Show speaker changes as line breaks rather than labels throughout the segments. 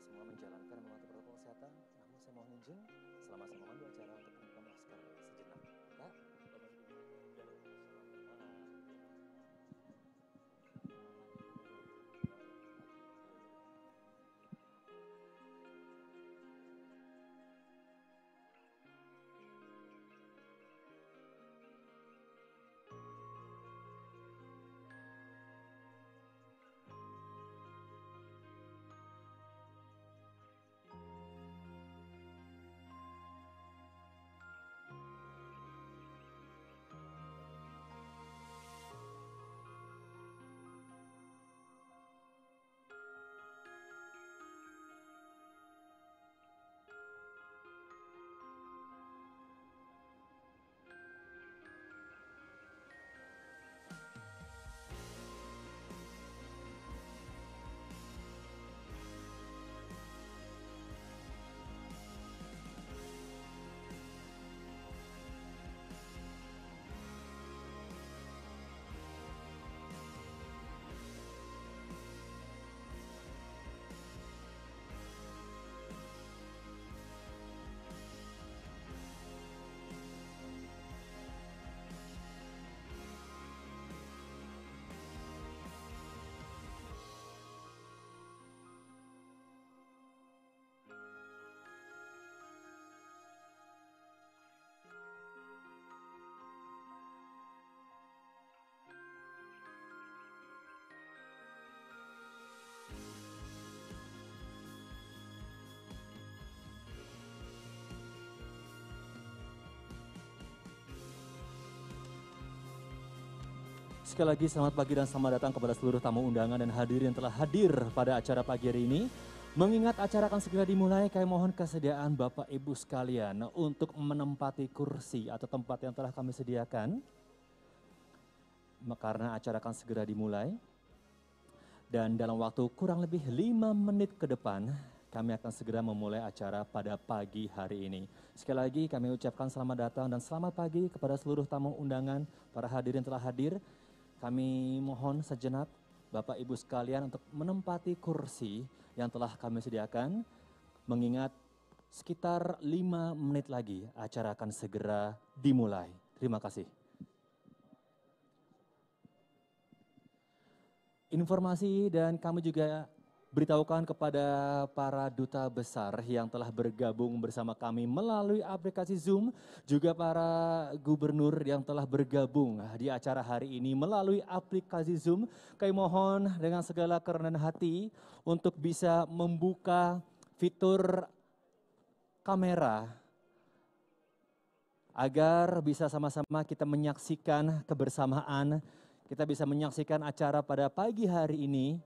semua menjalankan dan mematuhi protokol kesehatan. Namun saya mohon izin selama saya memandu acara untuk membuka masker sejenak. Kak, sekali lagi selamat pagi dan selamat datang kepada seluruh tamu undangan dan hadirin yang telah hadir pada acara pagi hari ini. Mengingat acara akan segera dimulai, kami mohon kesediaan Bapak Ibu sekalian untuk menempati kursi atau tempat yang telah kami sediakan. Karena acara akan segera dimulai. Dan dalam waktu kurang lebih 5 menit ke depan, kami akan segera memulai acara pada pagi hari ini. Sekali lagi kami ucapkan selamat datang dan selamat pagi kepada seluruh tamu undangan, para hadirin yang telah hadir. Kami mohon sejenak Bapak Ibu sekalian untuk menempati kursi yang telah kami sediakan. Mengingat sekitar 5 menit lagi acara akan segera dimulai. Terima kasih. Informasi dan kami juga beritahukan kepada para duta besar yang telah bergabung bersama kami melalui aplikasi Zoom, juga para gubernur yang telah bergabung di acara hari ini melalui aplikasi Zoom. Kami mohon dengan segala kerendahan hati untuk bisa membuka fitur kamera agar bisa sama-sama kita menyaksikan kebersamaan, kita bisa menyaksikan acara pada pagi hari ini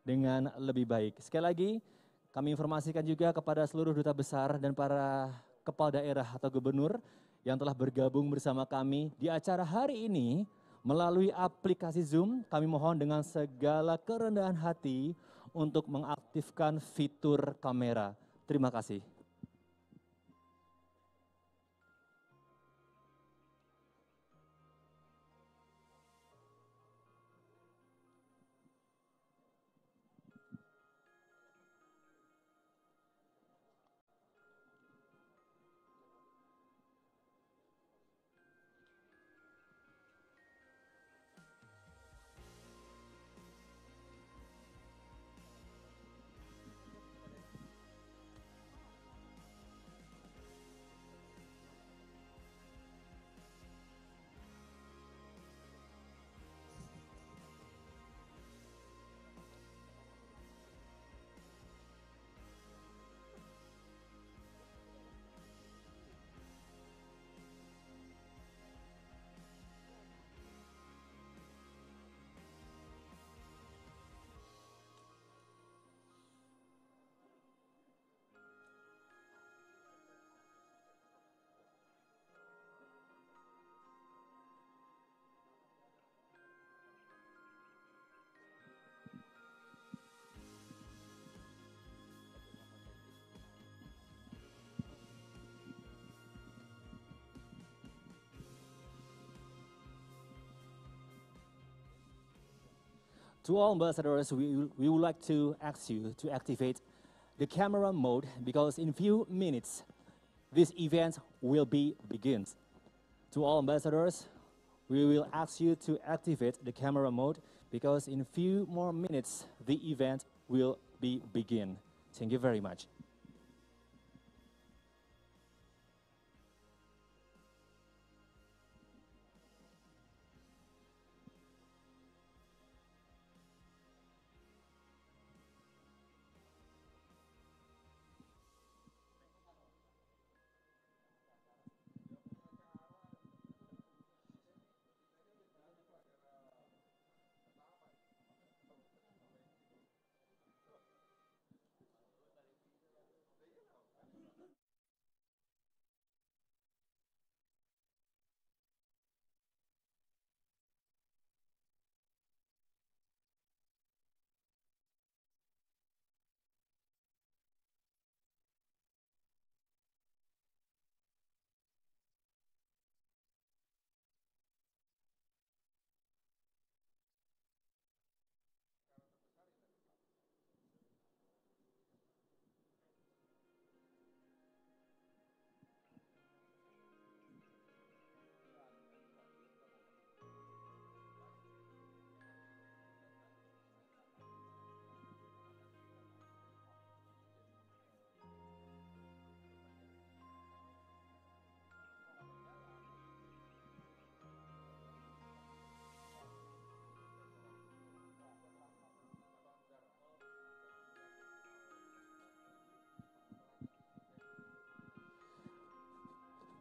dengan lebih baik. Sekali lagi, kami informasikan juga kepada seluruh duta besar dan para kepala daerah atau gubernur yang telah bergabung bersama kami di acara hari ini melalui aplikasi Zoom. Kami mohon dengan segala kerendahan hati untuk mengaktifkan fitur kamera. Terima kasih. To all ambassadors, we would like to ask you to activate the camera mode because in few minutes, this event will be begins. To all ambassadors, we will ask you to activate the camera mode because in few more minutes, the event will be begin. Thank you very much.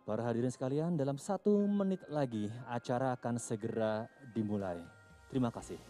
Para hadirin sekalian, dalam 1 menit lagi acara akan segera dimulai. Terima kasih.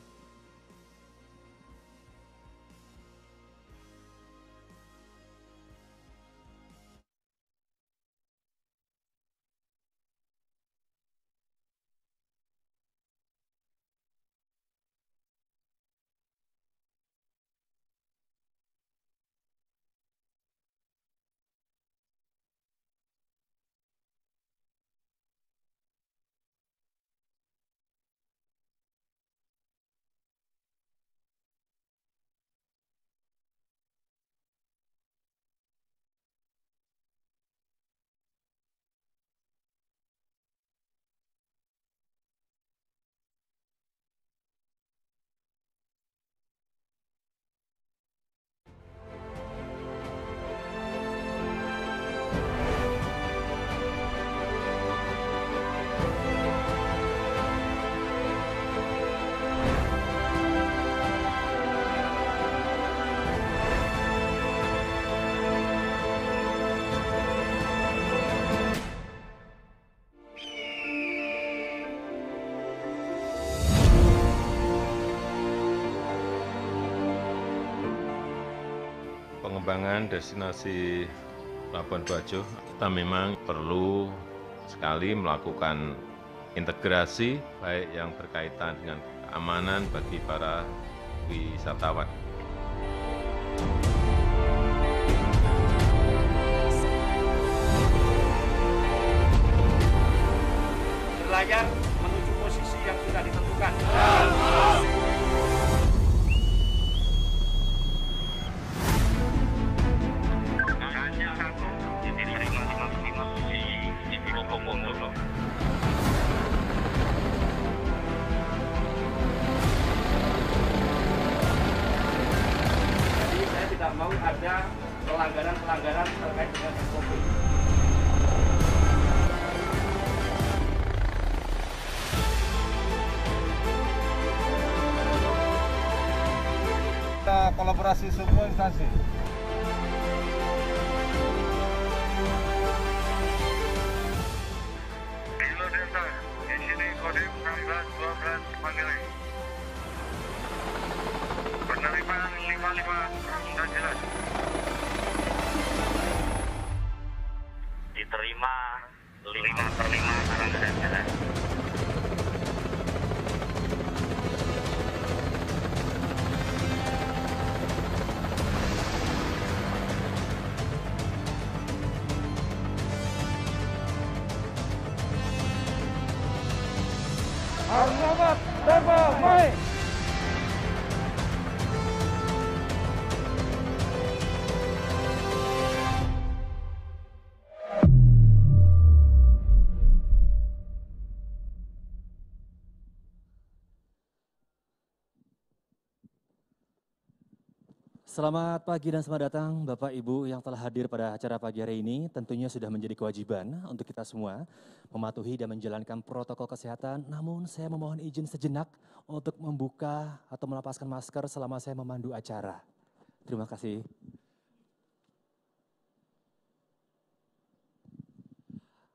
Pengembangan destinasi Labuan Bajo, kita memang perlu sekali melakukan integrasi baik yang berkaitan dengan keamanan bagi para wisatawan.
Berlayar menuju posisi yang sudah ditentukan. Jadi saya tidak mau ada pelanggaran-pelanggaran terkait dengan SOP.
Kita kolaborasi semua instansi.
Kilo Delta, di sini Kodim 1612 Manggarai. Penerimaan 55 sudah jelas. Diterima 5/5 sekarang sudah jelas.
Selamat terbang, baik.
Selamat pagi dan selamat datang Bapak Ibu yang telah hadir pada acara pagi hari ini. Tentunya sudah menjadi kewajiban untuk kita semua mematuhi dan menjalankan protokol kesehatan. Namun saya memohon izin sejenak untuk membuka atau melepaskan masker selama saya memandu acara. Terima kasih.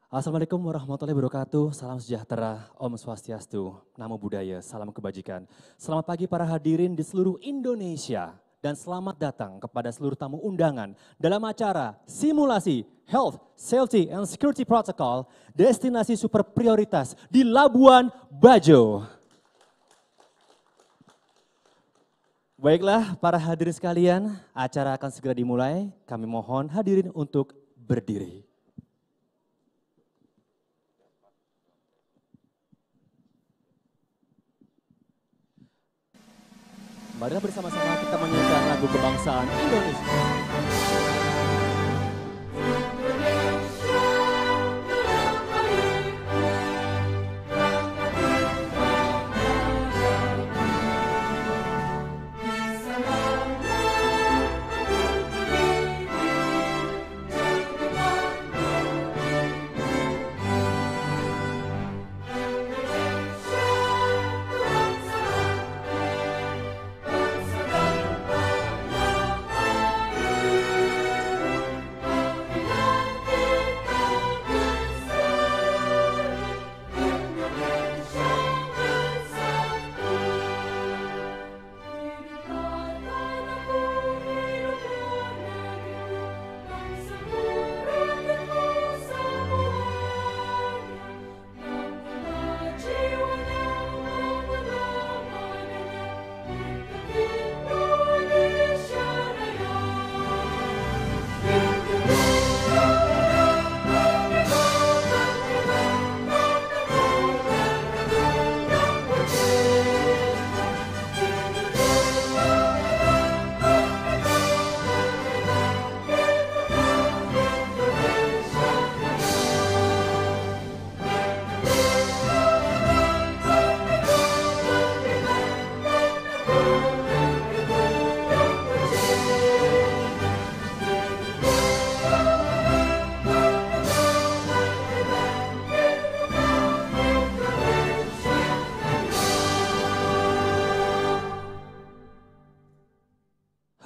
Assalamualaikum warahmatullahi wabarakatuh, salam sejahtera, Om Swastiastu, Namo Buddhaya, salam kebajikan. Selamat pagi para hadirin di seluruh Indonesia dan selamat datang kepada seluruh tamu undangan dalam acara simulasi Health, Safety, and Security Protocol destinasi super prioritas di Labuan Bajo. Baiklah para hadirin sekalian, acara akan segera dimulai, kami mohon hadirin untuk berdiri. Marilah bersama-sama kita menyanyikan lagu kebangsaan Indonesia.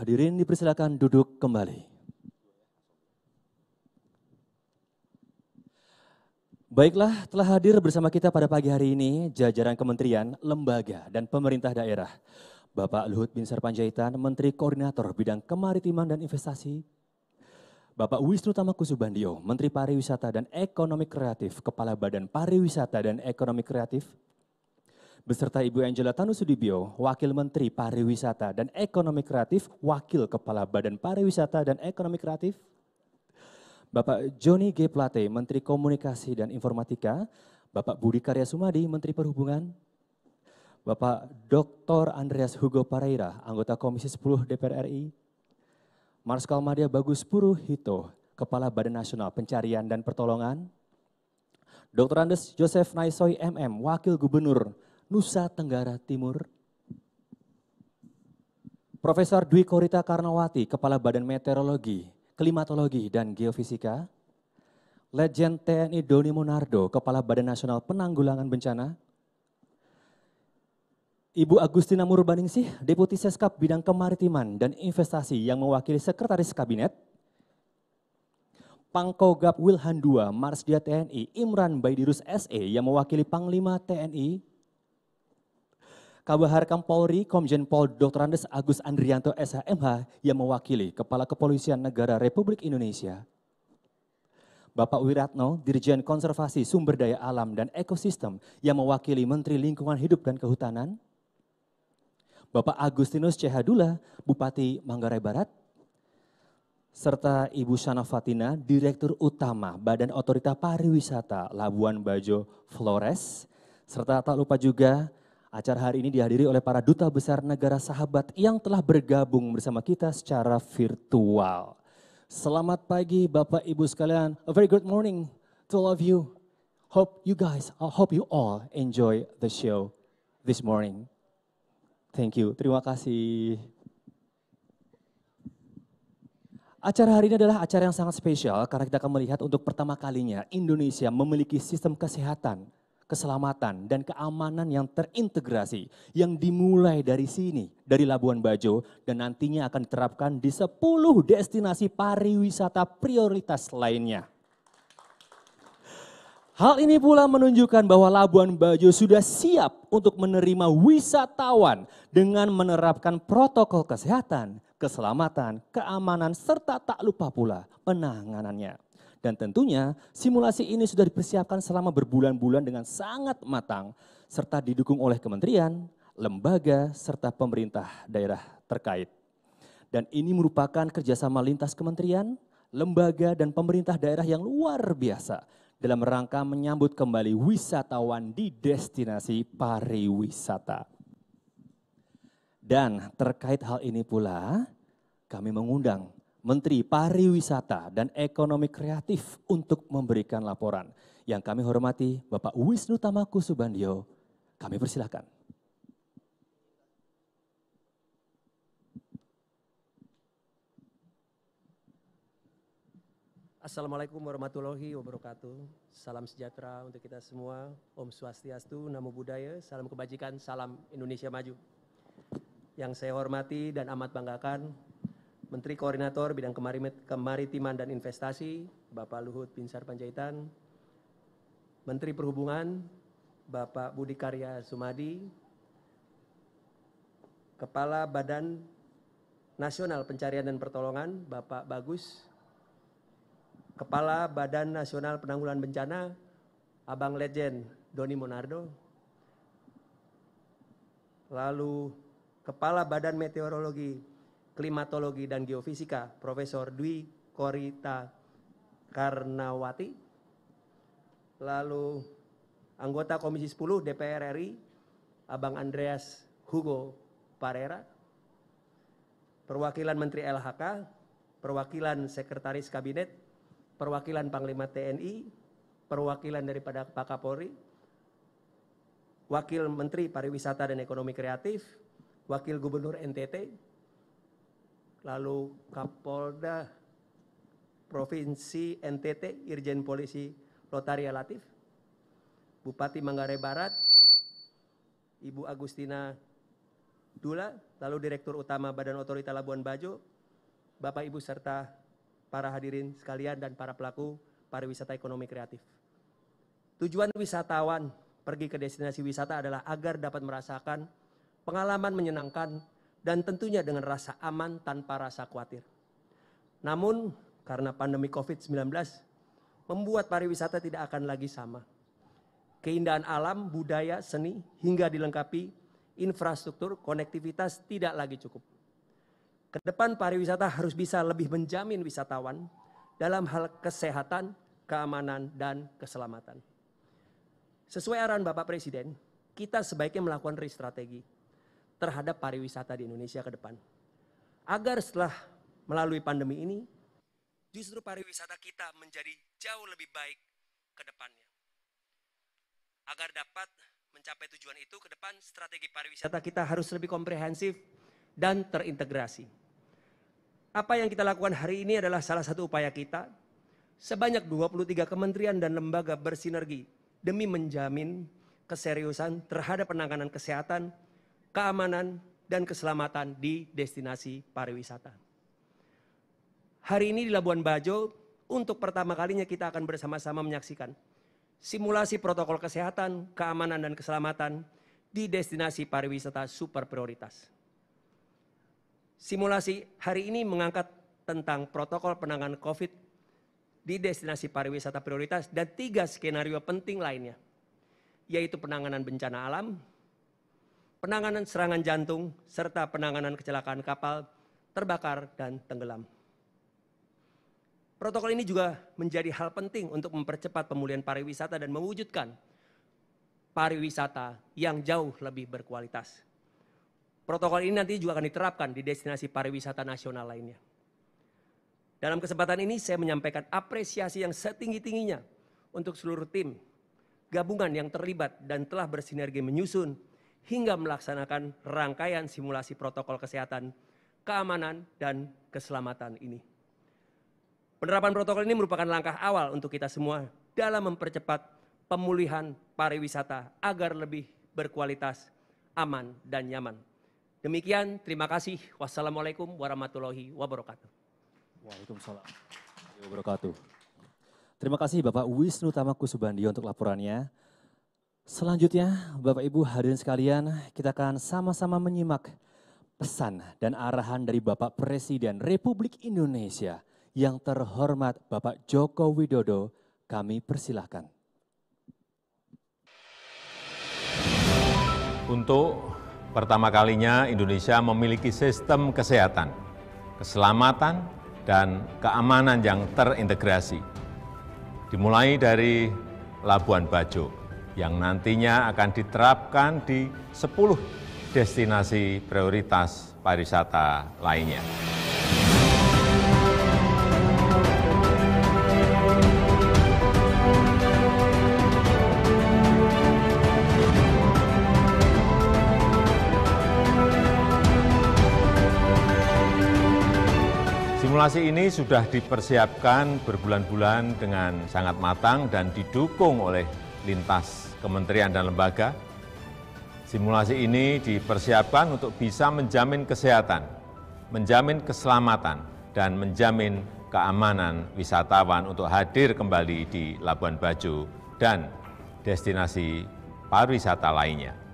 Hadirin dipersilakan duduk kembali. Baiklah, telah hadir bersama kita pada pagi hari ini jajaran kementerian, lembaga, dan pemerintah daerah. Bapak Luhut Binsar Panjaitan, Menteri Koordinator Bidang Kemaritiman dan Investasi. Bapak Wisnu Tama Kusubandio, Menteri Pariwisata dan Ekonomi Kreatif, Kepala Badan Pariwisata dan Ekonomi Kreatif. Beserta Ibu Angela Tanusudibyo, Wakil Menteri Pariwisata dan Ekonomi Kreatif, Wakil Kepala Badan Pariwisata dan Ekonomi Kreatif. Bapak Joni G. Plate, Menteri Komunikasi dan Informatika. Bapak Budi Karya Sumadi, Menteri Perhubungan. Bapak Dr. Andreas Hugo Pareira, Anggota Komisi 10 DPR RI. Marskal Madya Bagus Puruhito, Kepala Badan Nasional Pencarian dan Pertolongan. Dr. Andes Joseph Naisoy MM, Wakil Gubernur Nusa Tenggara Timur. Profesor Dwi Korita Karnawati, Kepala Badan Meteorologi, Klimatologi, dan Geofisika. Letjen TNI Doni Monardo, Kepala Badan Nasional Penanggulangan Bencana. Ibu Agustina Murbaningsih, Deputi Seskap Bidang Kemaritiman dan Investasi yang mewakili Sekretaris Kabinet. Pangkogap Wilhan II, Marsdia TNI, Imran Baidirus SE yang mewakili Panglima TNI. Kabahar Kampolri, Komjen Pol Dr. Andes Agus Andrianto SHMH yang mewakili Kepala Kepolisian Negara Republik Indonesia. Bapak Wiratno, Dirjen Konservasi Sumber Daya Alam dan Ekosistem yang mewakili Menteri Lingkungan Hidup dan Kehutanan. Bapak Agustinus C. Hadula, Bupati Manggarai Barat. Serta Ibu Shana Fatina, Direktur Utama Badan Otorita Pariwisata Labuan Bajo Flores. Serta tak lupa juga acara hari ini dihadiri oleh para duta besar negara sahabat yang telah bergabung bersama kita secara virtual. Selamat pagi Bapak Ibu sekalian. A very good morning to all of you. Hope you all enjoy the show this morning. Thank you. Terima kasih. Acara hari ini adalah acara yang sangat spesial karena kita akan melihat untuk pertama kalinya Indonesia memiliki sistem kesehatan, keselamatan, dan keamanan yang terintegrasi yang dimulai dari sini, dari Labuan Bajo dan nantinya akan diterapkan di 10 destinasi pariwisata prioritas lainnya. Hal ini pula menunjukkan bahwa Labuan Bajo sudah siap untuk menerima wisatawan dengan menerapkan protokol kesehatan, keselamatan, keamanan, serta tak lupa pula penanganannya. Dan tentunya simulasi ini sudah dipersiapkan selama berbulan-bulan dengan sangat matang, serta didukung oleh kementerian, lembaga, serta pemerintah daerah terkait. Dan ini merupakan kerjasama lintas kementerian, lembaga, dan pemerintah daerah yang luar biasa dalam rangka menyambut kembali wisatawan di destinasi pariwisata. Dan terkait hal ini pula, kami mengundang Menteri Pariwisata dan Ekonomi Kreatif untuk memberikan laporan. Yang kami hormati Bapak Wisnu Tamaku Subandio, kami persilakan.
Assalamualaikum warahmatullahi wabarakatuh. Salam sejahtera untuk kita semua. Om Swastiastu, Namo Buddhaya, salam kebajikan, salam Indonesia Maju. Yang saya hormati dan amat banggakan, Menteri Koordinator Bidang Kemaritiman dan Investasi, Bapak Luhut Binsar Panjaitan, Menteri Perhubungan, Bapak Budi Karya Sumadi, Kepala Badan Nasional Pencarian dan Pertolongan, Bapak Bagus, Kepala Badan Nasional Penanggulangan Bencana, Abang Legend Doni Monardo, lalu Kepala Badan Meteorologi, Klimatologi dan Geofisika, Profesor Dwi Korita Karnawati, lalu anggota Komisi 10 DPR RI, Abang Andreas Hugo Parera, perwakilan Menteri LHK, perwakilan Sekretaris Kabinet, perwakilan Panglima TNI, perwakilan daripada Pak Kapolri, Wakil Menteri Pariwisata dan Ekonomi Kreatif, Wakil Gubernur NTT, lalu Kapolda Provinsi NTT, Irjen Polisi Lotaria Latif, Bupati Manggarai Barat, Ibu Agustina Dula, lalu Direktur Utama Badan Otorita Labuan Bajo, Bapak Ibu serta para hadirin sekalian dan para pelaku pariwisata ekonomi kreatif. Tujuan wisatawan pergi ke destinasi wisata adalah agar dapat merasakan pengalaman menyenangkan dan tentunya dengan rasa aman tanpa rasa khawatir. Namun karena pandemi COVID-19 membuat pariwisata tidak akan lagi sama. Keindahan alam, budaya, seni hingga dilengkapi infrastruktur, konektivitas tidak lagi cukup. Kedepan pariwisata harus bisa lebih menjamin wisatawan dalam hal kesehatan, keamanan, dan keselamatan. Sesuai arahan Bapak Presiden, kita sebaiknya melakukan restrategi terhadap pariwisata di Indonesia ke depan. Agar setelah melalui pandemi ini, justru pariwisata kita menjadi jauh lebih baik ke depannya. Agar dapat mencapai tujuan itu ke depan, strategi pariwisata kita harus lebih komprehensif dan terintegrasi. Apa yang kita lakukan hari ini adalah salah satu upaya kita. Sebanyak 23 kementerian dan lembaga bersinergi demi menjamin keseriusan terhadap penanganan kesehatan, keamanan, dan keselamatan di destinasi pariwisata. Hari ini di Labuan Bajo, untuk pertama kalinya kita akan bersama-sama menyaksikan simulasi protokol kesehatan, keamanan, dan keselamatan di destinasi pariwisata super prioritas. Simulasi hari ini mengangkat tentang protokol penanganan COVID di destinasi pariwisata prioritas dan 3 skenario penting lainnya, yaitu penanganan bencana alam, penanganan serangan jantung, serta penanganan kecelakaan kapal terbakar dan tenggelam. Protokol ini juga menjadi hal penting untuk mempercepat pemulihan pariwisata dan mewujudkan pariwisata yang jauh lebih berkualitas. Protokol ini nanti juga akan diterapkan di destinasi pariwisata nasional lainnya. Dalam kesempatan ini saya menyampaikan apresiasi yang setinggi-tingginya untuk seluruh tim gabungan yang terlibat dan telah bersinergi menyusun hingga melaksanakan rangkaian simulasi protokol kesehatan, keamanan, dan keselamatan ini. Penerapan protokol ini merupakan langkah awal untuk kita semua dalam mempercepat pemulihan pariwisata agar lebih berkualitas, aman, dan nyaman. Demikian, terima kasih. Wassalamualaikum warahmatullahi wabarakatuh.
Waalaikumsalam warahmatullahi wabarakatuh. Terima kasih Bapak Wisnu Tama Kusubandio untuk laporannya. Selanjutnya, Bapak Ibu hadirin sekalian, kita akan sama-sama menyimak pesan dan arahan dari Bapak Presiden Republik Indonesia yang terhormat Bapak Joko Widodo. Kami persilahkan.
Untuk pertama kalinya Indonesia memiliki sistem kesehatan, keselamatan, dan keamanan yang terintegrasi. Dimulai dari Labuan Bajo yang nantinya akan diterapkan di 10 destinasi prioritas pariwisata lainnya. Simulasi ini sudah dipersiapkan berbulan-bulan dengan sangat matang dan didukung oleh lintas kementerian dan lembaga. Simulasi ini dipersiapkan untuk bisa menjamin kesehatan, menjamin keselamatan, dan menjamin keamanan wisatawan untuk hadir kembali di Labuan Bajo dan destinasi pariwisata lainnya.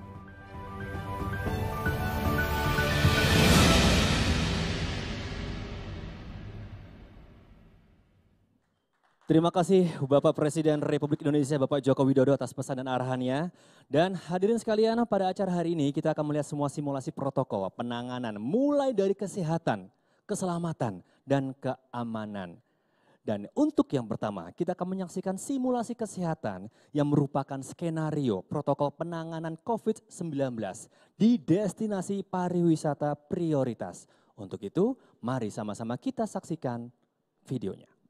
Terima kasih Bapak Presiden Republik Indonesia Bapak Joko Widodo atas pesan dan arahannya. Dan hadirin sekalian, pada acara hari ini kita akan melihat semua simulasi protokol penanganan mulai dari kesehatan, keselamatan, dan keamanan. Dan untuk yang pertama, kita akan menyaksikan simulasi kesehatan yang merupakan skenario protokol penanganan COVID-19 di destinasi pariwisata prioritas. Untuk itu, mari sama-sama kita saksikan videonya.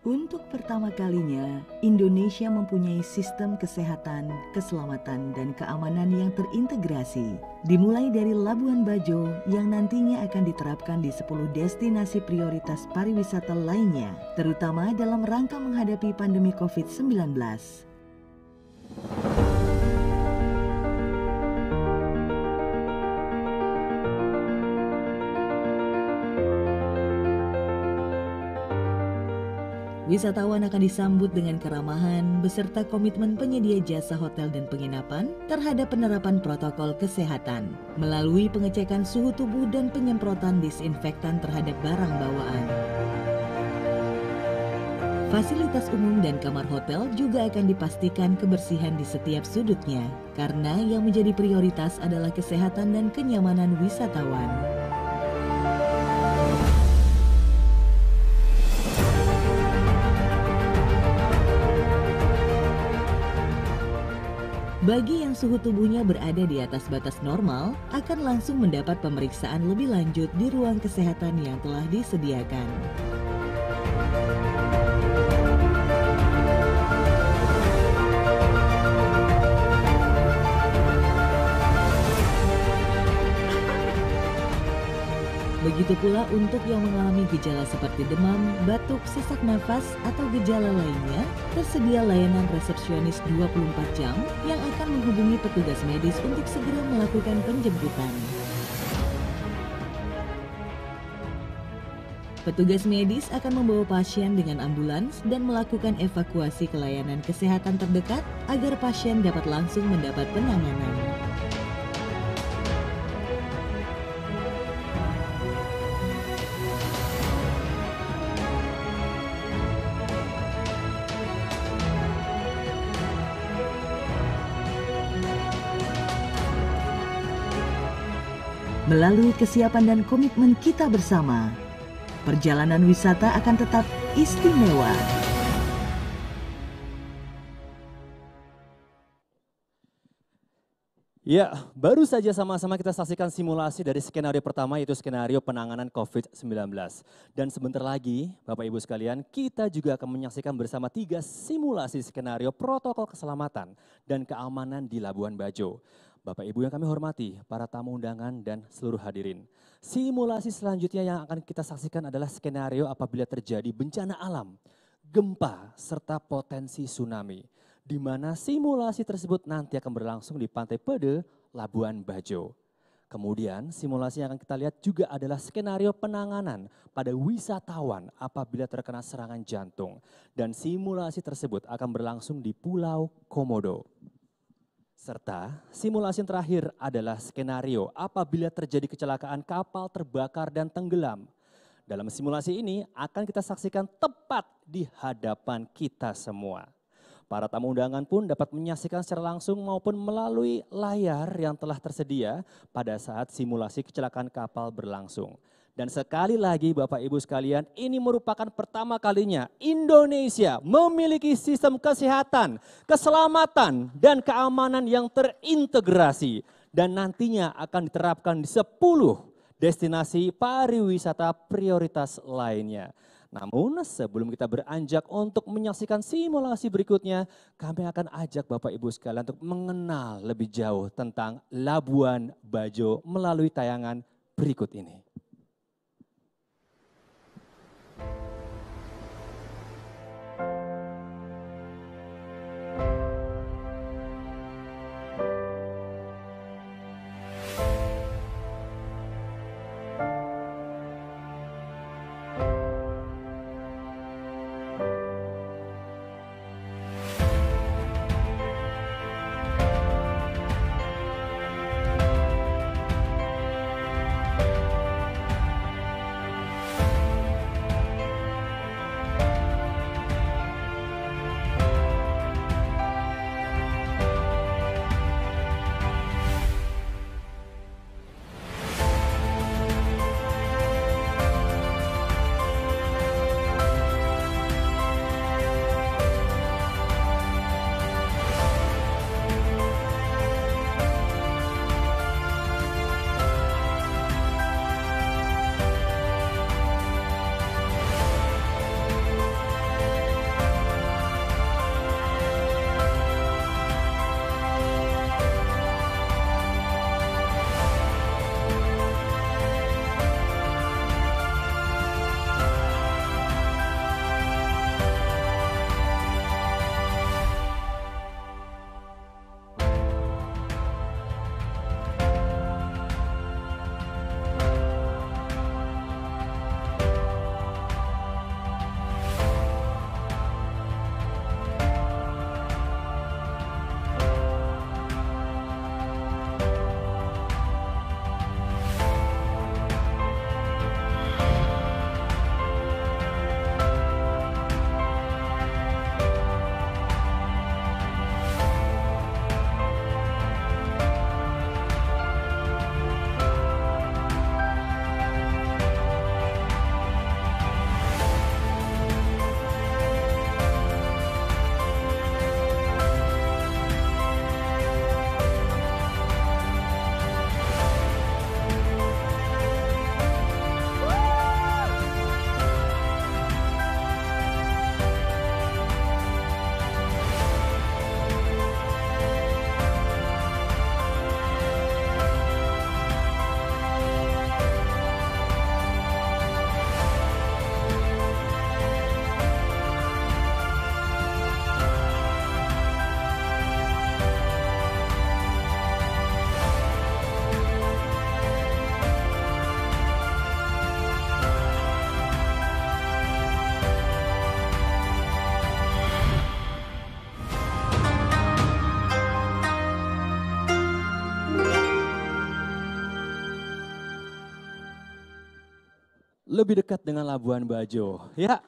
Untuk pertama kalinya, Indonesia mempunyai sistem kesehatan, keselamatan, dan keamanan yang terintegrasi. Dimulai dari Labuan Bajo yang nantinya akan diterapkan di 10 destinasi prioritas pariwisata lainnya, terutama dalam rangka menghadapi pandemi COVID-19. Wisatawan akan disambut dengan keramahan beserta komitmen penyedia jasa hotel dan penginapan terhadap penerapan protokol kesehatan melalui pengecekan suhu tubuh dan penyemprotan disinfektan terhadap barang bawaan. Fasilitas umum dan kamar hotel juga akan dipastikan kebersihan di setiap sudutnya karena yang menjadi prioritas adalah kesehatan dan kenyamanan wisatawan. Bagi yang suhu tubuhnya berada di atas batas normal, akan langsung mendapat pemeriksaan lebih lanjut di ruang kesehatan yang telah disediakan. Begitu pula untuk yang mengalami gejala seperti demam, batuk, sesak nafas, atau gejala lainnya, tersedia layanan resepsionis 24 jam yang akan menghubungi petugas medis untuk segera melakukan penjemputan. Petugas medis akan membawa pasien dengan ambulans dan melakukan evakuasi ke layanan kesehatan terdekat agar pasien dapat langsung mendapat penanganan. Melalui kesiapan dan komitmen kita bersama, perjalanan wisata akan tetap istimewa.
Ya, baru saja sama-sama kita saksikan simulasi dari skenario pertama yaitu skenario penanganan COVID-19. Dan sebentar lagi Bapak Ibu sekalian kita juga akan menyaksikan bersama 3 simulasi skenario protokol keselamatan dan keamanan di Labuan Bajo. Bapak Ibu yang kami hormati, para tamu undangan dan seluruh hadirin. Simulasi selanjutnya yang akan kita saksikan adalah skenario apabila terjadi bencana alam, gempa, serta potensi tsunami. Di mana simulasi tersebut nanti akan berlangsung di Pantai Pede, Labuan Bajo. Kemudian simulasi yang akan kita lihat juga adalah skenario penanganan pada wisatawan apabila terkena serangan jantung. Dan simulasi tersebut akan berlangsung di Pulau Komodo. Serta simulasi yang terakhir adalah skenario apabila terjadi kecelakaan kapal terbakar dan tenggelam. Dalam simulasi ini akan kita saksikan tepat di hadapan kita semua. Para tamu undangan pun dapat menyaksikan secara langsung maupun melalui layar yang telah tersedia pada saat simulasi kecelakaan kapal berlangsung. Dan sekali lagi Bapak Ibu sekalian, ini merupakan pertama kalinya Indonesia memiliki sistem kesehatan, keselamatan, dan keamanan yang terintegrasi. Dan nantinya akan diterapkan di 10 destinasi pariwisata prioritas lainnya. Namun sebelum kita beranjak untuk menyaksikan simulasi berikutnya, kami akan ajak Bapak Ibu sekalian untuk mengenal lebih jauh tentang Labuan Bajo melalui tayangan berikut ini. Lebih dekat dengan Labuan Bajo. Ya,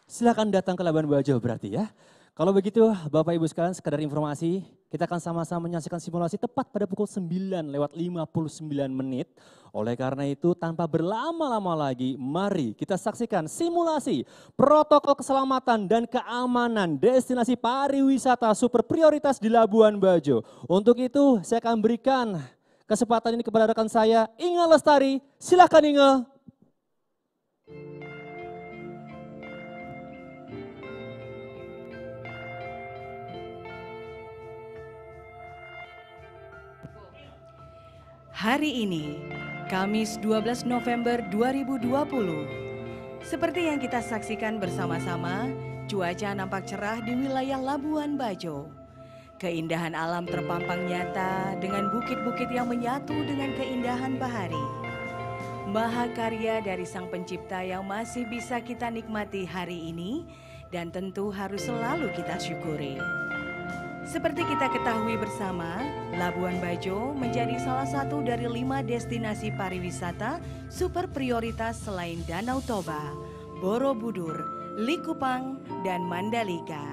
silakan datang ke Labuan Bajo berarti ya. Kalau begitu Bapak Ibu sekalian, sekadar informasi, kita akan sama-sama menyaksikan simulasi tepat pada pukul 9:59 menit. Oleh karena itu tanpa berlama-lama lagi, mari kita saksikan simulasi protokol keselamatan dan keamanan destinasi pariwisata super prioritas di Labuan Bajo. Untuk itu saya akan berikan kesempatan ini kepada rekan saya, Inge Lestari. Silakan Inge.
Hari ini, Kamis 12 November 2020. Seperti yang kita saksikan bersama-sama, cuaca nampak cerah di wilayah Labuan Bajo. Keindahan alam terpampang nyata dengan bukit-bukit yang menyatu dengan keindahan bahari. Mahakarya dari Sang Pencipta yang masih bisa kita nikmati hari ini dan tentu harus selalu kita syukuri. Seperti kita ketahui bersama, Labuan Bajo menjadi salah satu dari 5 destinasi pariwisata super prioritas selain Danau Toba, Borobudur, Likupang, dan Mandalika.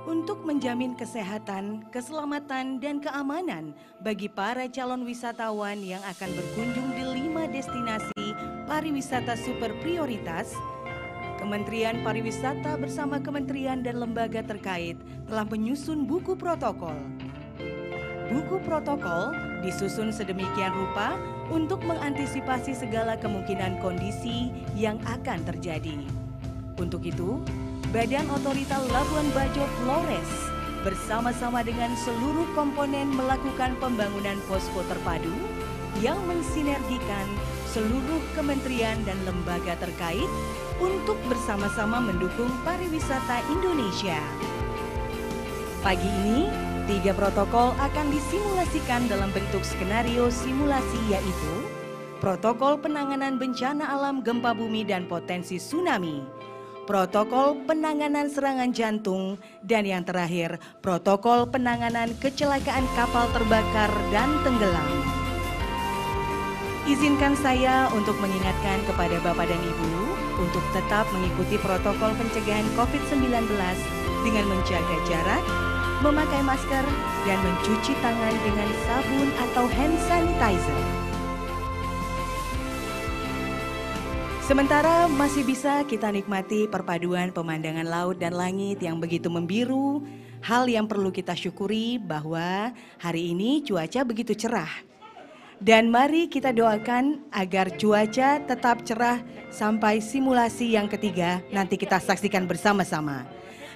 Untuk menjamin kesehatan, keselamatan, dan keamanan bagi para calon wisatawan yang akan berkunjung di 5 destinasi pariwisata super prioritas, Kementerian Pariwisata bersama kementerian dan lembaga terkait telah menyusun buku protokol. Buku protokol disusun sedemikian rupa untuk mengantisipasi segala kemungkinan kondisi yang akan terjadi. Untuk itu, Badan Otorita Labuan Bajo Flores bersama-sama dengan seluruh komponen melakukan pembangunan posko terpadu yang mensinergikan seluruh kementerian dan lembaga terkait untuk bersama-sama mendukung pariwisata Indonesia. Pagi ini, 3 protokol akan disimulasikan dalam bentuk skenario simulasi, yaitu protokol penanganan bencana alam gempa bumi dan potensi tsunami, protokol penanganan serangan jantung, dan yang terakhir, protokol penanganan kecelakaan kapal terbakar dan tenggelam. Izinkan saya untuk mengingatkan kepada Bapak dan Ibu untuk tetap mengikuti protokol pencegahan COVID-19 dengan menjaga jarak, memakai masker, dan mencuci tangan dengan sabun atau hand sanitizer. Sementara masih bisa kita nikmati perpaduan pemandangan laut dan langit yang begitu membiru, hal yang perlu kita syukuri bahwa hari ini cuaca begitu cerah. Dan mari kita doakan agar cuaca tetap cerah sampai simulasi yang ketiga nanti kita saksikan bersama-sama.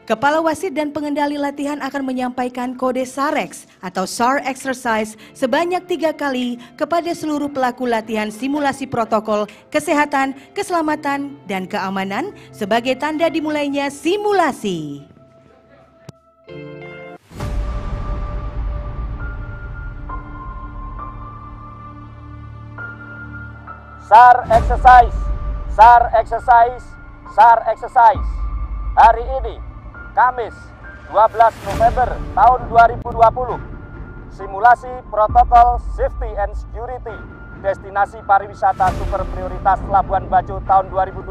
Kepala Wasit dan pengendali latihan akan menyampaikan kode SAREX atau SAR Exercise sebanyak 3 kali kepada seluruh pelaku latihan simulasi protokol kesehatan, keselamatan, dan keamanan sebagai tanda dimulainya simulasi.
SAR exercise, SAR exercise, SAR exercise. Hari ini, Kamis 12 November tahun 2020, simulasi protokol safety and security destinasi pariwisata super prioritas Labuan Bajo tahun 2020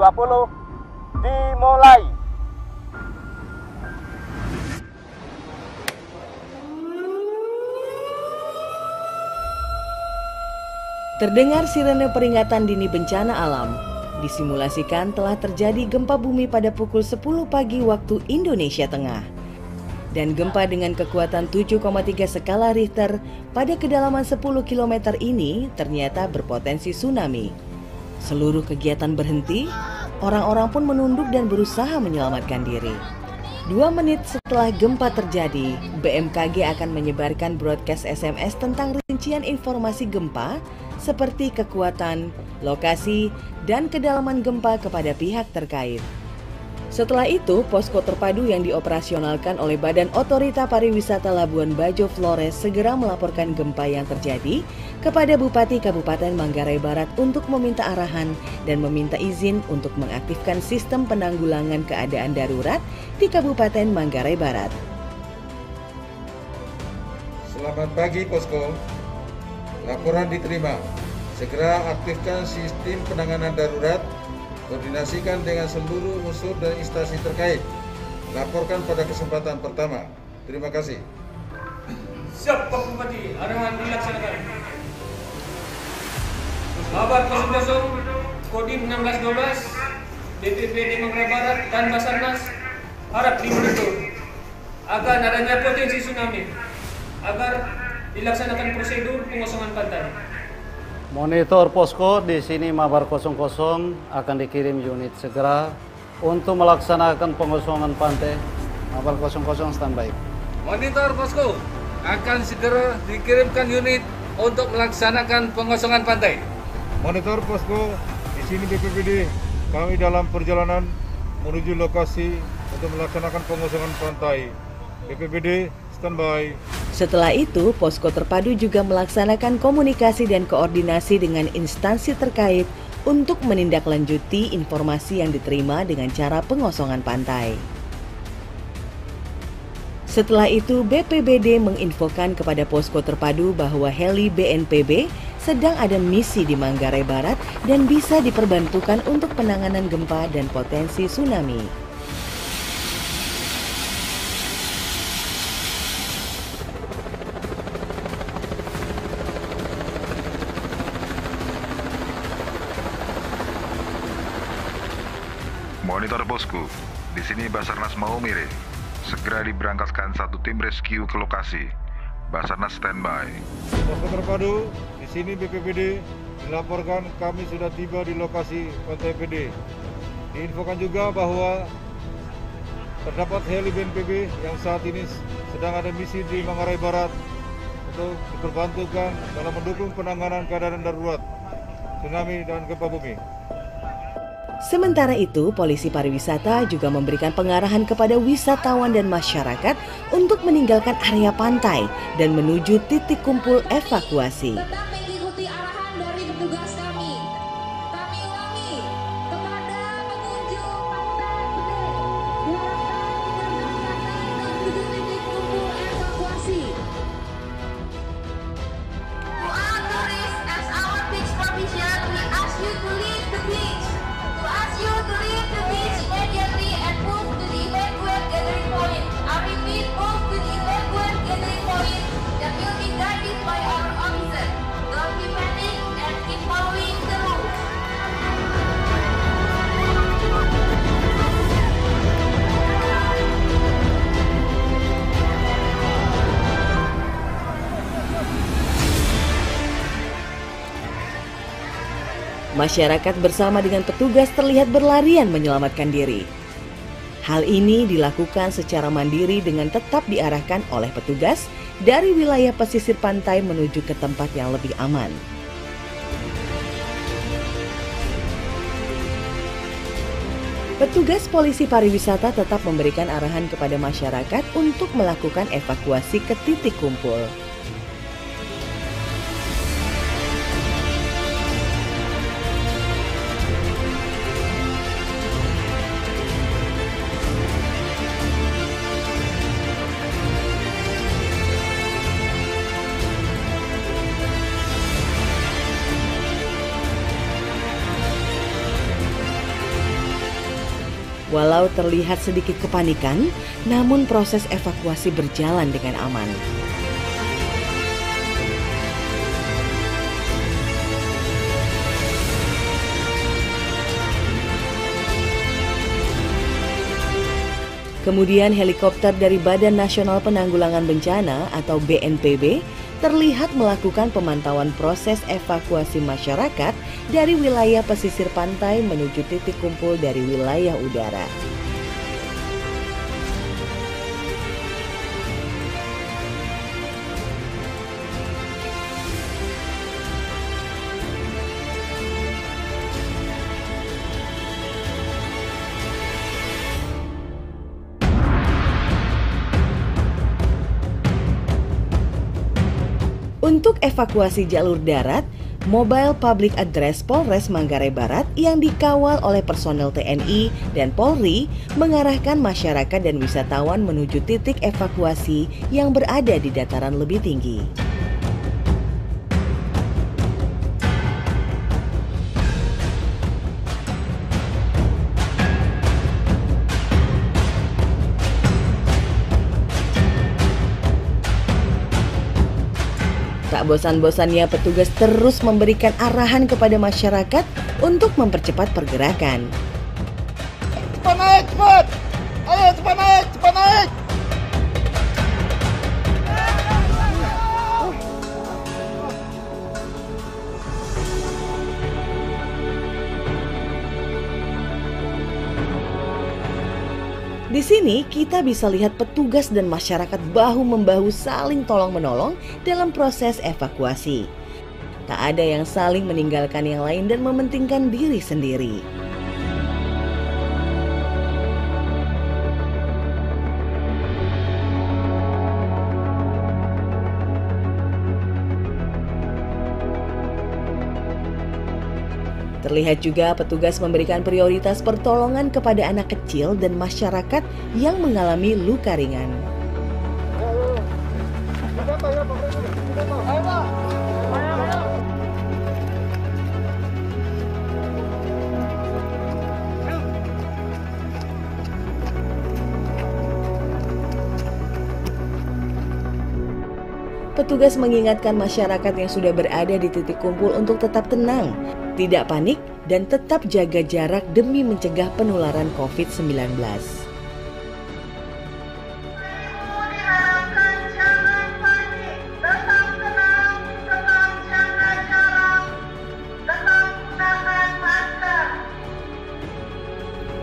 dimulai.
Terdengar sirene peringatan dini bencana alam. Disimulasikan telah terjadi gempa bumi pada pukul 10 pagi waktu Indonesia Tengah. Dan gempa dengan kekuatan 7,3 skala Richter pada kedalaman 10 km ini ternyata berpotensi tsunami. Seluruh kegiatan berhenti, orang-orang pun menunduk dan berusaha menyelamatkan diri. 2 menit setelah gempa terjadi, BMKG akan menyebarkan broadcast SMS tentang rincian informasi gempa seperti kekuatan, lokasi, dan kedalaman gempa kepada pihak terkait. Setelah itu, posko terpadu yang dioperasionalkan oleh Badan Otorita Pariwisata Labuan Bajo Flores segera melaporkan gempa yang terjadi kepada Bupati Kabupaten Manggarai Barat untuk meminta arahan dan meminta izin untuk mengaktifkan sistem penanggulangan keadaan darurat di Kabupaten Manggarai Barat.
Selamat pagi Posko. Laporan diterima. Segera aktifkan sistem penanganan darurat, koordinasikan dengan seluruh unsur dan instansi terkait. laporkan pada kesempatan pertama. Terima kasih.
Siap Pak Bupati, arahan dilaksanakan. Mabar 00, Kodim 1612, BPBD Manggarai Barat dan Basarnas harap dimonitor agar adanya potensi tsunami agar dilaksanakan prosedur pengosongan pantai.
Monitor posko di sini Mabar 00 akan dikirim unit segera untuk melaksanakan pengosongan pantai. Mabar 00 standby.
Monitor posko akan segera dikirimkan unit untuk melaksanakan pengosongan pantai.
Monitor posko, di sini BPBD, kami dalam perjalanan menuju lokasi untuk melaksanakan pengosongan pantai. BPBD, standby.
Setelah itu, posko terpadu juga melaksanakan komunikasi dan koordinasi dengan instansi terkait untuk menindaklanjuti informasi yang diterima dengan cara pengosongan pantai. Setelah itu, BPBD menginfokan kepada posko terpadu bahwa heli BNPB sedang ada misi di Manggarai Barat dan bisa diperbantukan untuk penanganan gempa dan potensi tsunami.
Monitor posko, di sini Basarnas Maumere. Segera diberangkatkan satu tim rescue ke lokasi. Basarnas standby.
Posko terpadu, di sini BPBD dilaporkan kami sudah tiba di lokasi Pantai PD. Diinfokan juga bahwa terdapat heli BNPB yang saat ini sedang ada misi di Manggarai Barat untuk diperbantukan dalam mendukung penanganan keadaan darurat tsunami dan gempa bumi.
Sementara itu, Polisi Pariwisata juga memberikan pengarahan kepada wisatawan dan masyarakat untuk meninggalkan area pantai dan menuju titik kumpul evakuasi.
Tetap mengikuti arahan dari petugas kami. Kami ulangi kepada pengunjung pantai Gede, diharapkan menuju titik kumpul evakuasi. To all tourists, as our beach provision, we ask you to leave the beach. Immediately and move to the evacuate gathering point. I repeat, move to the evacuate gathering point that will be guided by our officer. Don't be panic and keep following the rules.
Masyarakat bersama dengan petugas terlihat berlarian menyelamatkan diri. Hal ini dilakukan secara mandiri dengan tetap diarahkan oleh petugas dari wilayah pesisir pantai menuju ke tempat yang lebih aman. Petugas Polisi Pariwisata tetap memberikan arahan kepada masyarakat untuk melakukan evakuasi ke titik kumpul. Walau terlihat sedikit kepanikan, namun proses evakuasi berjalan dengan aman. Kemudian helikopter dari Badan Nasional Penanggulangan Bencana atau BNPB terlihat melakukan pemantauan proses evakuasi masyarakat dari wilayah pesisir pantai menuju titik kumpul dari wilayah udara. Untuk evakuasi jalur darat, Mobile Public Address Polres Manggarai Barat yang dikawal oleh personel TNI dan Polri mengarahkan masyarakat dan wisatawan menuju titik evakuasi yang berada di dataran lebih tinggi. Tak bosan-bosannya petugas terus memberikan arahan kepada masyarakat untuk mempercepat pergerakan.
Cepat naik, cepat! Ayo, cepat naik, cepat naik!
Di sini kita bisa lihat petugas dan masyarakat bahu-membahu saling tolong-menolong dalam proses evakuasi. Tak ada yang saling meninggalkan yang lain dan mementingkan diri sendiri. Terlihat juga petugas memberikan prioritas pertolongan kepada anak kecil dan masyarakat yang mengalami luka ringan. Petugas mengingatkan masyarakat yang sudah berada di titik kumpul untuk tetap tenang, tidak panik, dan tetap jaga jarak demi mencegah penularan COVID-19.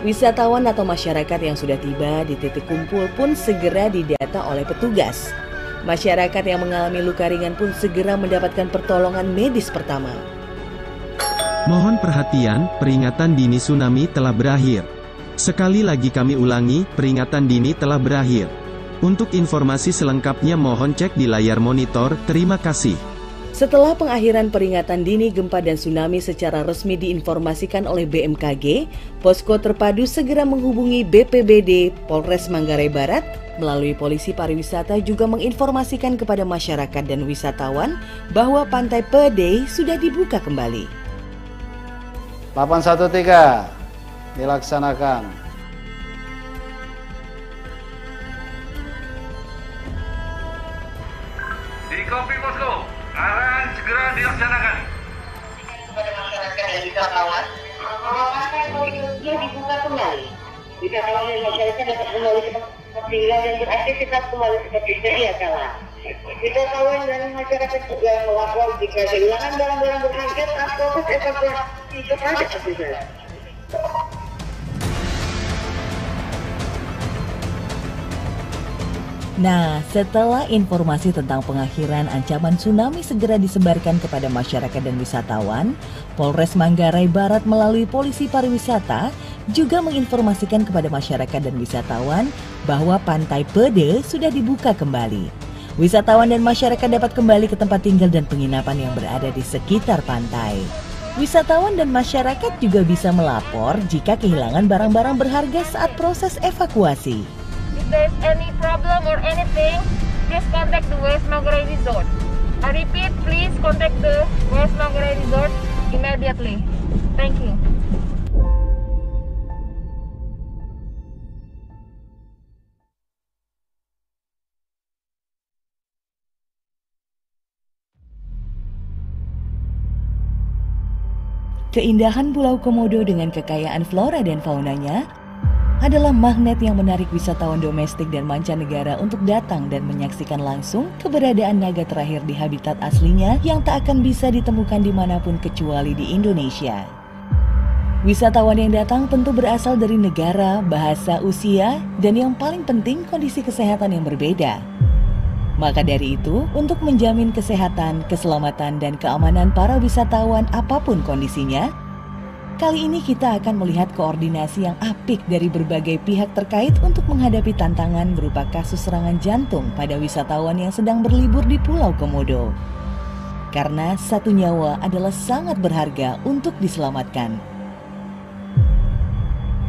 Wisatawan atau masyarakat yang sudah tiba di titik kumpul pun segera didata oleh petugas. Masyarakat yang mengalami luka ringan pun segera mendapatkan pertolongan medis pertama.
Mohon perhatian, peringatan dini tsunami telah berakhir. Sekali lagi kami ulangi, peringatan dini telah berakhir. Untuk informasi selengkapnya mohon cek di layar monitor, terima kasih.
Setelah pengakhiran peringatan dini gempa dan tsunami secara resmi diinformasikan oleh BMKG, Posko Terpadu segera menghubungi BPBD Polres Manggarai Barat. Melalui Polisi Pariwisata juga menginformasikan kepada masyarakat dan wisatawan bahwa Pantai Pede sudah dibuka kembali.
813 dilaksanakan.
Di Kopi Posko, arahan segera dilaksanakan.
Kepada masyarakat dan wisatawan, bahwa Pantai Pede dibuka kembali. Wisatawan dan masyarakat dapat kembali ke tempat tinggal dan beraktivitas kembali seperti sedia kala. Wisatawan dan masyarakat juga melapor jika kehilangan barang-barang berharga saat proses evakuasi kepada petugas.
Nah, setelah informasi tentang pengakhiran ancaman tsunami segera disebarkan kepada masyarakat dan wisatawan, Polres Manggarai Barat melalui Polisi Pariwisata juga menginformasikan kepada masyarakat dan wisatawan bahwa Pantai Pede sudah dibuka kembali. Wisatawan dan masyarakat dapat kembali ke tempat tinggal dan penginapan yang berada di sekitar pantai. Wisatawan dan masyarakat juga bisa melapor jika kehilangan barang-barang berharga saat proses evakuasi.
If there's any problem or anything, please contact the West Manggarai Resort. I repeat, please contact the West Manggarai Resort immediately. Thank you.
Keindahan Pulau Komodo dengan kekayaan flora dan faunanya adalah magnet yang menarik wisatawan domestik dan mancanegara untuk datang dan menyaksikan langsung keberadaan naga terakhir di habitat aslinya yang tak akan bisa ditemukan dimanapun kecuali di Indonesia. Wisatawan yang datang tentu berasal dari negara, bahasa, usia, dan yang paling penting kondisi kesehatan yang berbeda. Maka dari itu, untuk menjamin kesehatan, keselamatan, dan keamanan para wisatawan apapun kondisinya, kali ini kita akan melihat koordinasi yang apik dari berbagai pihak terkait untuk menghadapi tantangan berupa kasus serangan jantung pada wisatawan yang sedang berlibur di Pulau Komodo. Karena satu nyawa adalah sangat berharga untuk diselamatkan.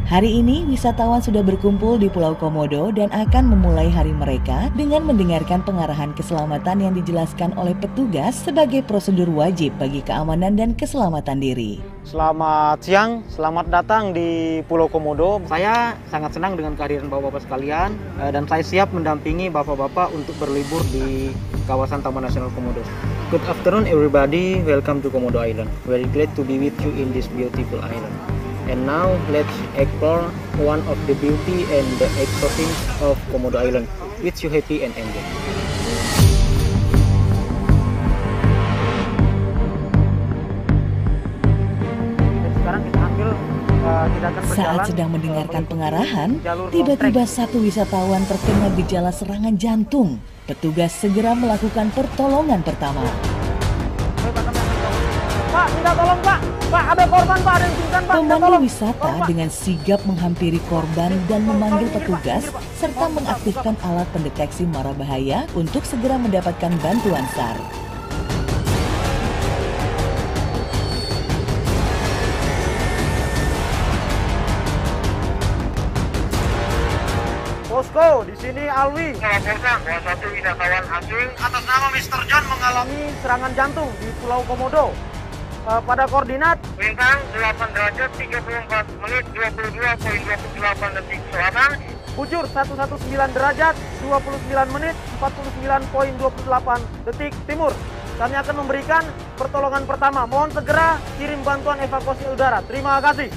Hari ini wisatawan sudah berkumpul di Pulau Komodo dan akan memulai hari mereka dengan mendengarkan pengarahan keselamatan yang dijelaskan oleh petugas sebagai prosedur wajib bagi keamanan dan keselamatan diri.
Selamat siang, selamat datang di Pulau Komodo. Saya sangat senang dengan kehadiran bapak-bapak sekalian dan saya siap mendampingi bapak-bapak untuk berlibur di kawasan Taman Nasional Komodo. Good afternoon everybody, welcome to Komodo Island. Very glad to be with you in this beautiful island. And now let's explore one of the beauty and the exotic of Komodo Island. Wish you happy and enjoy.
Saat sedang mendengarkan pengarahan, tiba-tiba satu wisatawan terkena gejala serangan jantung. Petugas segera melakukan pertolongan pertama.
Pak, minta tolong Pak. Pak, ada korban Pak, ada yang pingsan Pak.
Pemandu wisata dengan sigap menghampiri korban dan memanggil petugas serta mengaktifkan alat pendeteksi mara bahaya untuk segera mendapatkan bantuan SAR.
Posko, di sini Alwi. Salah satu wisatawan asing atas nama Mr. John mengalami serangan jantung di Pulau Komodo. Pada koordinat bintang 8 derajat 34 menit 22.28 detik selatan. Bujur 119 derajat 29 menit 49.28 detik timur. Kami akan memberikan pertolongan pertama. Mohon segera kirim bantuan evakuasi udara. Terima kasih.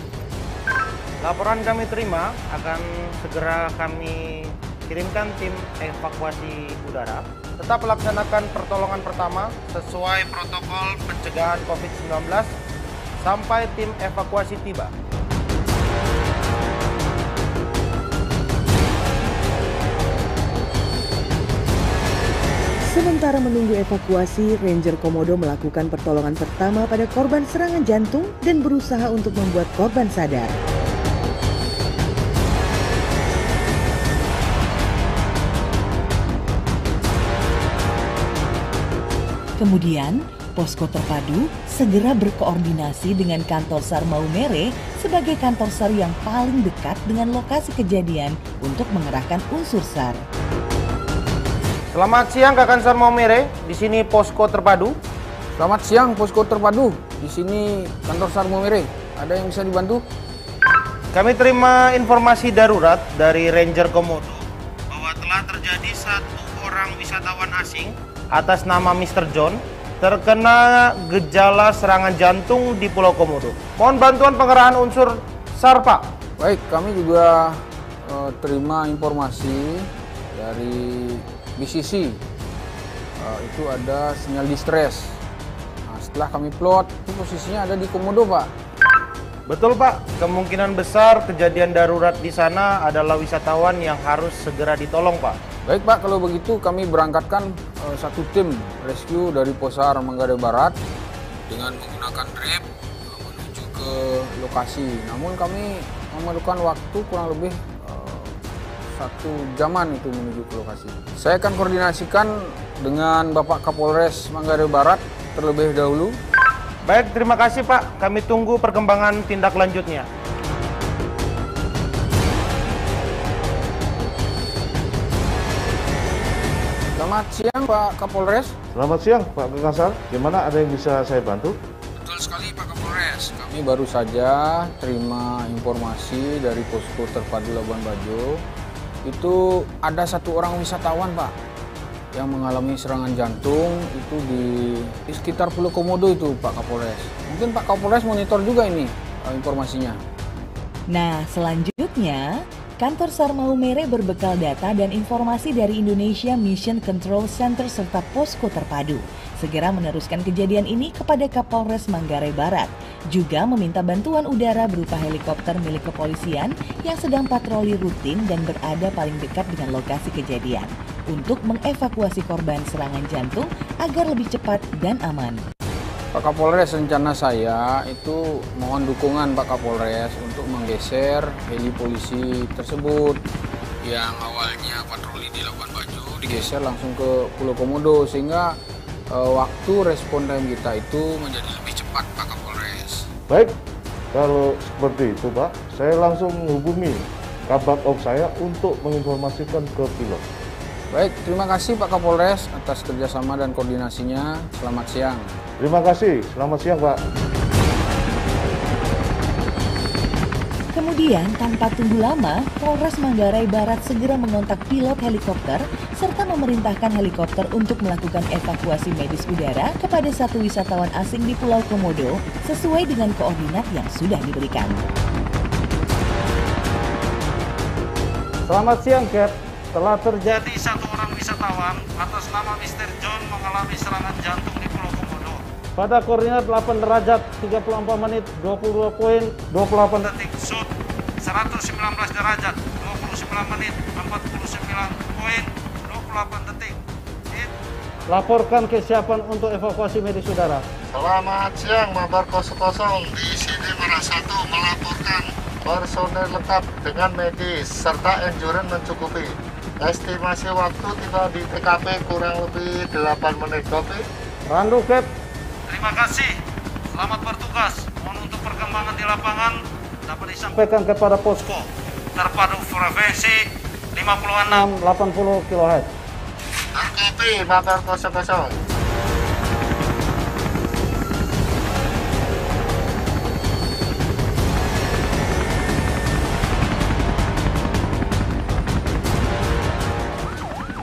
Laporan kami terima, akan segera kami kirimkan tim evakuasi udara. Tetap laksanakan pertolongan pertama sesuai protokol pencegahan COVID-19 sampai tim evakuasi tiba.
Sementara menunggu evakuasi, Ranger Komodo melakukan pertolongan pertama pada korban serangan jantung dan berusaha untuk membuat korban sadar. Kemudian, Posko Terpadu segera berkoordinasi dengan kantor SAR Maumere sebagai kantor SAR yang paling dekat dengan lokasi kejadian untuk mengerahkan unsur SAR.
Selamat siang Kakak SAR Maumere, di sini Posko Terpadu.
Selamat siang Posko Terpadu, di sini kantor SAR Maumere. Ada yang bisa dibantu?
Kami terima informasi darurat dari Ranger Komodo bahwa telah terjadi satu orang wisatawan asing atas nama Mr. John terkena gejala serangan jantung di Pulau Komodo. Mohon bantuan pengerahan unsur SAR, Pak.
Baik, kami juga terima informasi dari BCC. Itu ada sinyal distress. Nah, setelah kami plot, itu posisinya ada di Komodo, Pak.
Betul, Pak. Kemungkinan besar kejadian darurat di sana adalah wisatawan yang harus segera ditolong, Pak.
Baik Pak, kalau begitu kami berangkatkan satu tim rescue dari Posar Manggarai Barat dengan menggunakan drip menuju ke lokasi. Namun kami memerlukan waktu kurang lebih 1 jaman itu menuju ke lokasi. Saya akan koordinasikan dengan Bapak Kapolres Manggarai Barat terlebih dahulu.
Baik, terima kasih Pak. Kami tunggu perkembangan tindak lanjutnya.
Selamat siang Pak Kapolres.
Selamat siang Pak Kakasar. Gimana, ada yang bisa saya bantu?
Betul sekali Pak Kapolres. Kami baru saja terima informasi dari Posko Terpadu Labuan Bajo. Itu ada satu orang wisatawan Pak yang mengalami serangan jantung itu di sekitar Pulau Komodo itu Pak Kapolres. Mungkin Pak Kapolres monitor juga ini informasinya.
Nah, selanjutnya kantor SAR Maumere berbekal data dan informasi dari Indonesia Mission Control Center serta Posko Terpadu segera meneruskan kejadian ini kepada Kapolres Manggarai Barat. Juga meminta bantuan udara berupa helikopter milik kepolisian yang sedang patroli rutin dan berada paling dekat dengan lokasi kejadian untuk mengevakuasi korban serangan jantung agar lebih cepat dan aman.
Pak Kapolres, rencana saya itu mohon dukungan Pak Kapolres untuk menggeser heli polisi tersebut yang awalnya patroli di Labuan Bajo digeser langsung ke Pulau Komodo sehingga waktu respon time kita itu menjadi lebih cepat Pak Kapolres.
Baik, kalau seperti itu Pak, saya langsung menghubungi Kabak Ops saya untuk menginformasikan ke pilot.
Baik, terima kasih Pak Kapolres atas kerjasama dan koordinasinya. Selamat siang.
Terima kasih, selamat siang Pak.
Kemudian, tanpa tunggu lama, Polres Manggarai Barat segera mengontak pilot helikopter serta memerintahkan helikopter untuk melakukan evakuasi medis udara kepada satu wisatawan asing di Pulau Komodo sesuai dengan koordinat yang sudah diberikan.
Selamat siang, Cap. Telah terjadi satu orang wisatawan atas nama Mr. John mengalami serangan jantung di Pulau Komodo. Pada koordinat 8 derajat 34 menit 22.28 detik Sud 119 derajat 29 menit 49.28 detik. Laporkan kesiapan untuk evakuasi medis udara.
Selamat siang, Mabar 00. Di sini Merak 1 melaporkan personel lengkap dengan medis serta endurance mencukupi. Estimasi waktu tiba di TKP kurang lebih 8 menit. Kopi.
Randu, Cap.
Terima kasih. Selamat bertugas. Mohon untuk perkembangan di lapangan dapat
disampaikan kepada posko
terpadu frekuensi
5680 kHz.
Kopi, Mabar 00.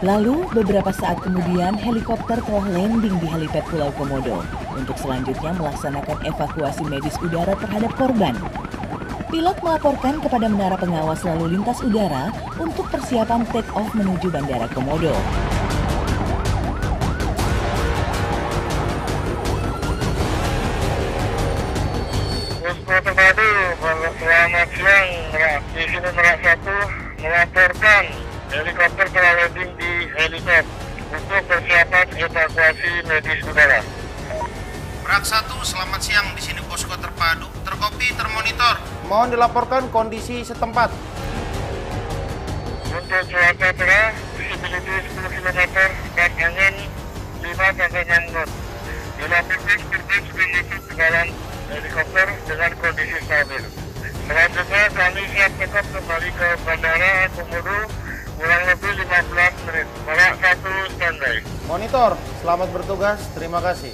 Lalu, beberapa saat kemudian, helikopter telah landing di helipad Pulau Komodo untuk selanjutnya melaksanakan evakuasi medis udara terhadap korban. Pilot melaporkan kepada menara pengawas lalu lintas udara untuk persiapan take off menuju Bandara Komodo.
Posko terpadu, selamat siang, di sini Merak 1 melaporkan helikopter telah landing di helipad untuk persiapan evakuasi medis udara.
Merak 1, selamat siang. Di sini posko terpadu, terkopi, termonitor.
Mohon dilaporkan kondisi setempat.
Untuk cuaca cerah, visibility 10 km dan angin 5-6 knot. Dilaporkan korban sudah masuk ke dalam helikopter dengan kondisi stabil. Selanjutnya kami siap tetap kembali ke Bandara Komodo kurang lebih 15 menit. Merak 1 standby.
Monitor, selamat bertugas. Terima kasih.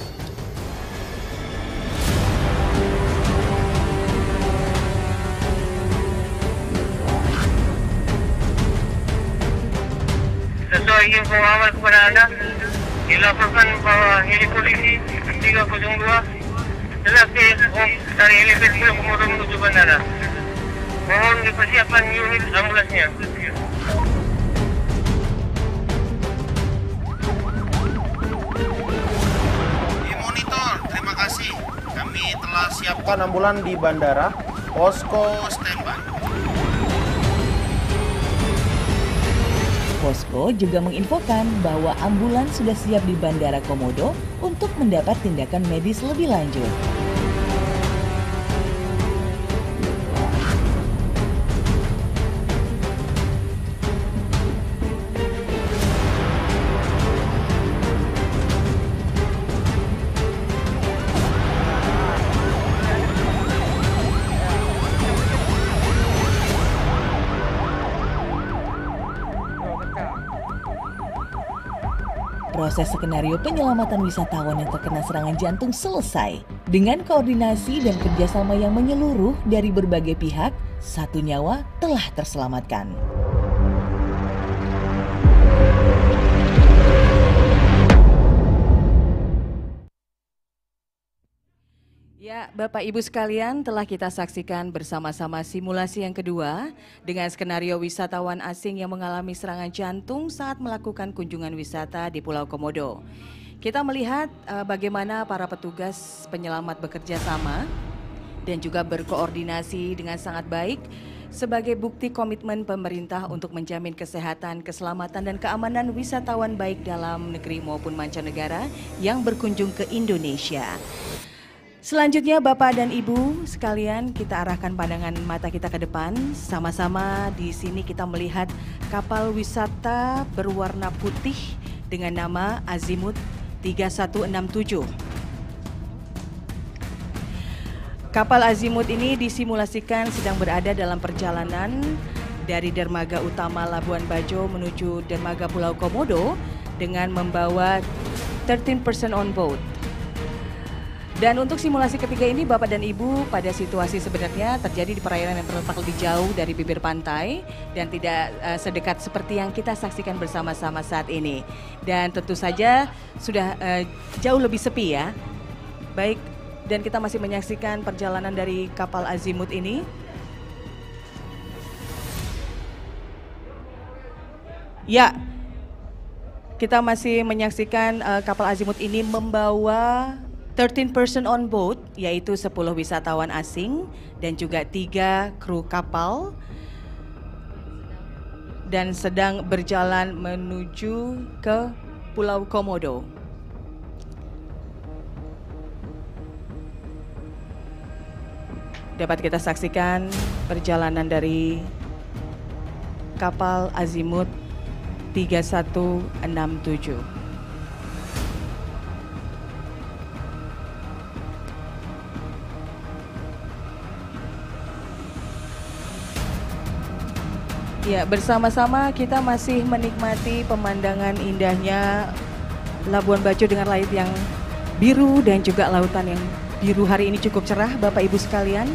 Sesuai info awal kepada Anda, dilaporkan bahwa heli polisi 302 telah take-off dari helipad Pulau Komodo menuju bandara. Mohon dipersiapkan unit ambulansnya.
Dimonitor, terima kasih. Kami telah siapkan
ambulan di bandara, posko
standby.
Posko juga menginfokan bahwa ambulans sudah siap di Bandara Komodo untuk mendapat tindakan medis lebih lanjut. Proses skenario penyelamatan wisatawan yang terkena serangan jantung selesai. Dengan koordinasi dan kerjasama yang menyeluruh dari berbagai pihak, satu nyawa telah terselamatkan. Ya, Bapak Ibu sekalian, telah kita saksikan bersama-sama simulasi yang kedua dengan skenario wisatawan asing yang mengalami serangan jantung saat melakukan kunjungan wisata di Pulau Komodo. Kita melihat bagaimana para petugas penyelamat bekerja sama dan juga berkoordinasi dengan sangat baik sebagai bukti komitmen pemerintah untuk menjamin kesehatan, keselamatan, dan keamanan wisatawan baik dalam negeri maupun mancanegara yang berkunjung ke Indonesia. Selanjutnya Bapak dan Ibu sekalian, kita arahkan pandangan mata kita ke depan. Sama-sama di sini kita melihat kapal wisata berwarna putih dengan nama Azimut 3167. Kapal Azimut ini disimulasikan sedang berada dalam perjalanan dari dermaga utama Labuan Bajo menuju dermaga Pulau Komodo dengan membawa 13 person on board.
Dan untuk simulasi ketiga ini Bapak dan Ibu pada situasi sebenarnya terjadi di perairan yang terletak lebih jauh dari bibir pantai dan tidak sedekat seperti yang kita saksikan bersama-sama saat ini. Dan tentu saja sudah jauh lebih sepi ya. Baik, dan kita masih menyaksikan perjalanan dari kapal Azimut ini. Ya, kita masih menyaksikan kapal Azimut ini membawa 13 person on board, yaitu 10 wisatawan asing dan juga 3 kru kapal dan sedang berjalan menuju ke Pulau Komodo. Dapat kita saksikan perjalanan dari kapal Azimut 3167. Ya, bersama-sama kita masih menikmati pemandangan indahnya Labuan Bajo dengan laut yang biru dan juga lautan yang biru hari ini cukup cerah, Bapak Ibu sekalian.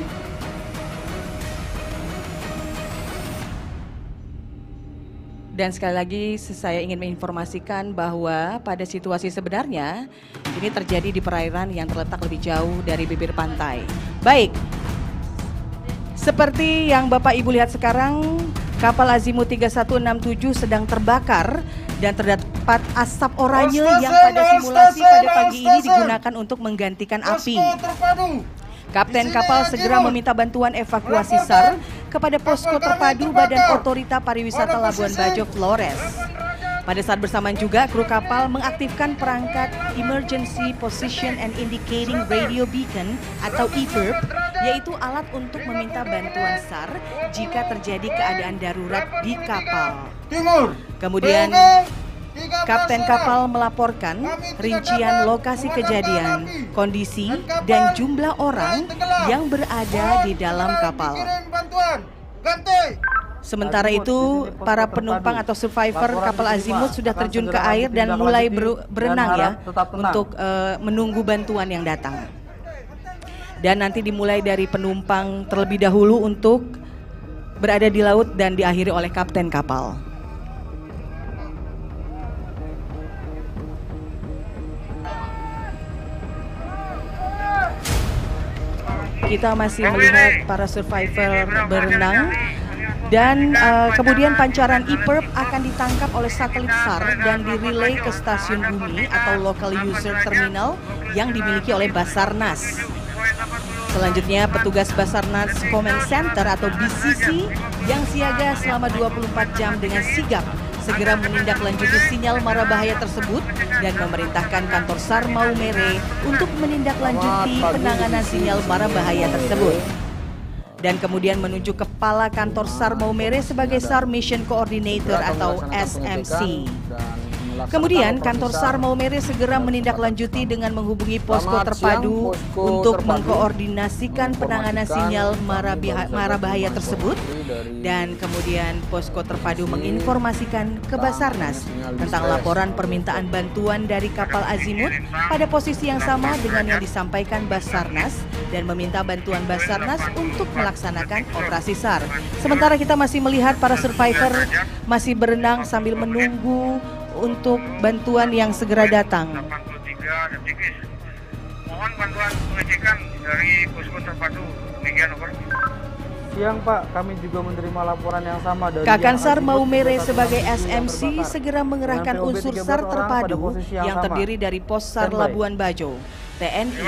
Dan sekali lagi saya ingin menginformasikan bahwa pada situasi sebenarnya ini terjadi di perairan yang terletak lebih jauh dari bibir pantai. Baik, seperti yang Bapak Ibu lihat sekarang, kapal Azimut 3167 sedang terbakar dan terdapat asap oranye yang pada simulasi pada pagi ini digunakan untuk menggantikan api. Kapten kapal segera meminta bantuan evakuasi SAR kepada posko terpadu Badan Otorita Pariwisata Labuan Bajo Flores. Pada saat bersamaan juga, kru kapal mengaktifkan perangkat Emergency Position and Indicating Radio Beacon atau EPIRB, yaitu alat untuk meminta bantuan SAR jika terjadi keadaan darurat di kapal. Kemudian, kapten kapal melaporkan rincian lokasi kejadian, kondisi, dan jumlah orang yang berada di dalam kapal. Sementara itu, para penumpang atau survivor kapal Azimut sudah terjun ke air dan mulai berenang ya untuk menunggu bantuan yang datang. Dan nanti dimulai dari penumpang terlebih dahulu untuk berada di laut dan diakhiri oleh kapten kapal. Kita masih melihat para survivor berenang dan kemudian pancaran EPIRB akan ditangkap oleh satelit SAR dan direlay ke stasiun bumi atau Local User Terminal yang dimiliki oleh Basarnas. Selanjutnya petugas Basarnas Command Center atau BCC yang siaga selama 24 jam dengan sigap segera menindaklanjuti sinyal mara bahaya tersebut dan memerintahkan kantor SAR Maumere untuk menindaklanjuti penanganan sinyal mara bahaya tersebut. Dan kemudian menunjuk kepala kantor SAR Maumere sebagai SAR Mission Coordinator atau SMC. Kemudian kantor SAR Maumere segera menindaklanjuti dengan menghubungi posko terpadu untuk mengkoordinasikan penanganan sinyal mara bahaya tersebut. Dan kemudian posko terpadu menginformasikan ke Basarnas tentang laporan permintaan bantuan dari kapal Azimut pada posisi yang sama dengan yang disampaikan Basarnas dan meminta bantuan Basarnas untuk melaksanakan operasi SAR. Sementara kita masih melihat para survivor masih berenang sambil menunggu untuk bantuan yang segera datang.
83 detik. Mohon bantuan pengecekan dari posko terpadu. Demikian, over.
Siang Pak, kami juga menerima laporan yang sama dari
Kakansar Maumere sebagai SMC segera mengerahkan unsur SAR terpadu yang terdiri dari Pos SAR Labuan Bajo, TNI,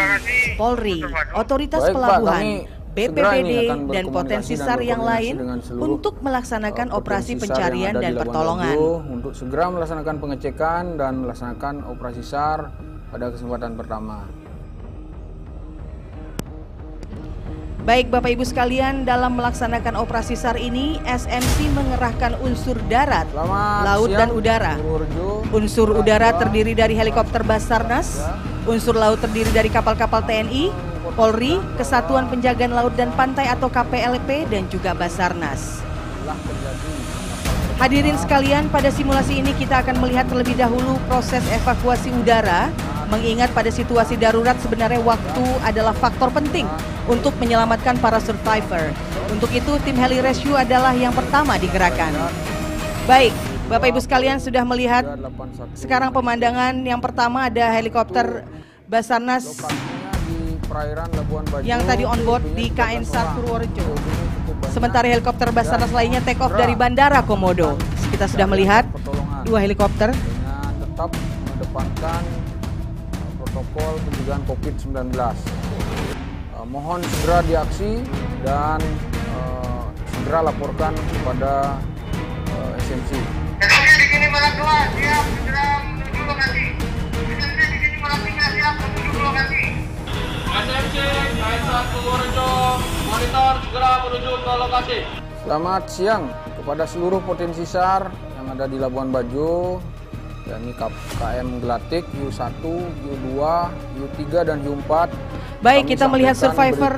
Polri, Otoritas Pelabuhan, BPBD, dan potensi SAR yang lain untuk melaksanakan operasi pencarian dan pertolongan.
Untuk segera melaksanakan pengecekan dan melaksanakan operasi SAR pada kesempatan pertama.
Baik Bapak Ibu sekalian, dalam melaksanakan operasi SAR ini, SMC mengerahkan unsur darat, laut, dan udara. Unsur udara terdiri dari helikopter Basarnas, unsur laut terdiri dari kapal-kapal TNI, Polri, Kesatuan Penjagaan Laut dan Pantai atau KPLP, dan juga Basarnas. Hadirin sekalian, pada simulasi ini kita akan melihat terlebih dahulu proses evakuasi udara Mengingat pada situasi darurat sebenarnya waktu adalah faktor penting untuk menyelamatkan para survivor. Untuk itu tim heli rescue adalah yang pertama digerakkan. Baik, Bapak Ibu sekalian sudah melihat sekarang pemandangan yang pertama ada helikopter Basarnas yang tadi on board di KN SAR Purworejo. Sementara helikopter Basarnas lainnya take off dari Bandara Komodo. Kita sudah melihat dua helikopter.
Dengan tetap mengedepankan protokol pencegahan COVID-19. Mohon segera diaksi dan segera laporkan kepada SMC.
Di sini Malang 2, siap segera menuju lokasi. Di sini Malang 3, siap menuju lokasi.
SMC, KSA Purworejo, monitor segera menuju ke lokasi.
Selamat siang kepada seluruh potensi SAR yang ada di Labuan Bajo, yakni KM Gelatik, U1, U2, U3, dan U4.
Baik, kita melihat survivor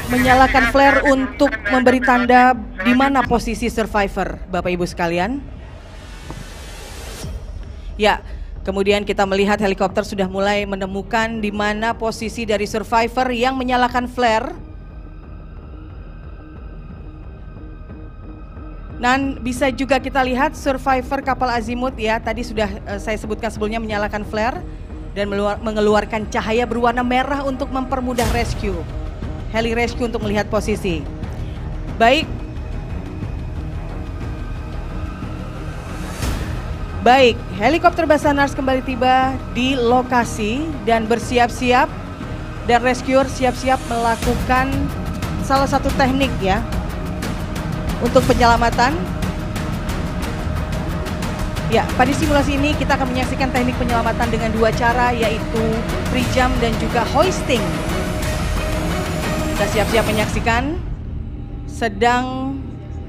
menyalakan flare untuk memberi tanda di mana posisi survivor, Bapak Ibu sekalian. Ya, kemudian kita melihat helikopter sudah mulai menemukan di mana posisi dari survivor yang menyalakan flare. Dan bisa juga kita lihat survivor kapal azimut ya, tadi sudah saya sebutkan sebelumnya menyalakan flare dan mengeluarkan cahaya berwarna merah untuk mempermudah rescue. Heli rescue untuk melihat posisi. Baik. Baik, helikopter Basarnas kembali tiba di lokasi dan bersiap-siap, dan rescuer siap-siap melakukan salah satu teknik ya untuk penyelamatan. Ya, pada simulasi ini kita akan menyaksikan teknik penyelamatan dengan dua cara, yaitu free jump dan juga hoisting. Kita siap-siap menyaksikan, sedang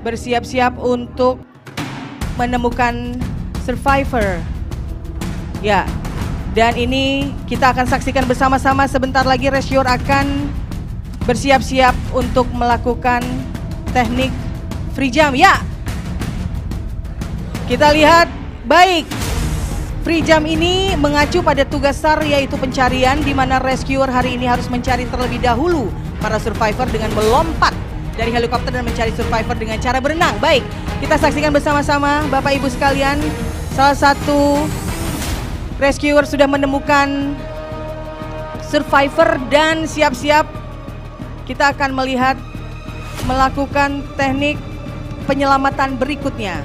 bersiap-siap untuk menemukan survivor. Ya, dan ini kita akan saksikan bersama-sama. Sebentar lagi rescuer akan bersiap-siap untuk melakukan teknik free jump. Ya, kita lihat. Baik, free jump ini mengacu pada tugas SAR yaitu pencarian, di mana rescuer hari ini harus mencari terlebih dahulu para survivor dengan melompat dari helikopter dan mencari survivor dengan cara berenang. Baik, kita saksikan bersama-sama Bapak Ibu sekalian. Salah satu rescuer sudah menemukan survivor dan siap-siap kita akan melihat melakukan teknik penyelamatan berikutnya.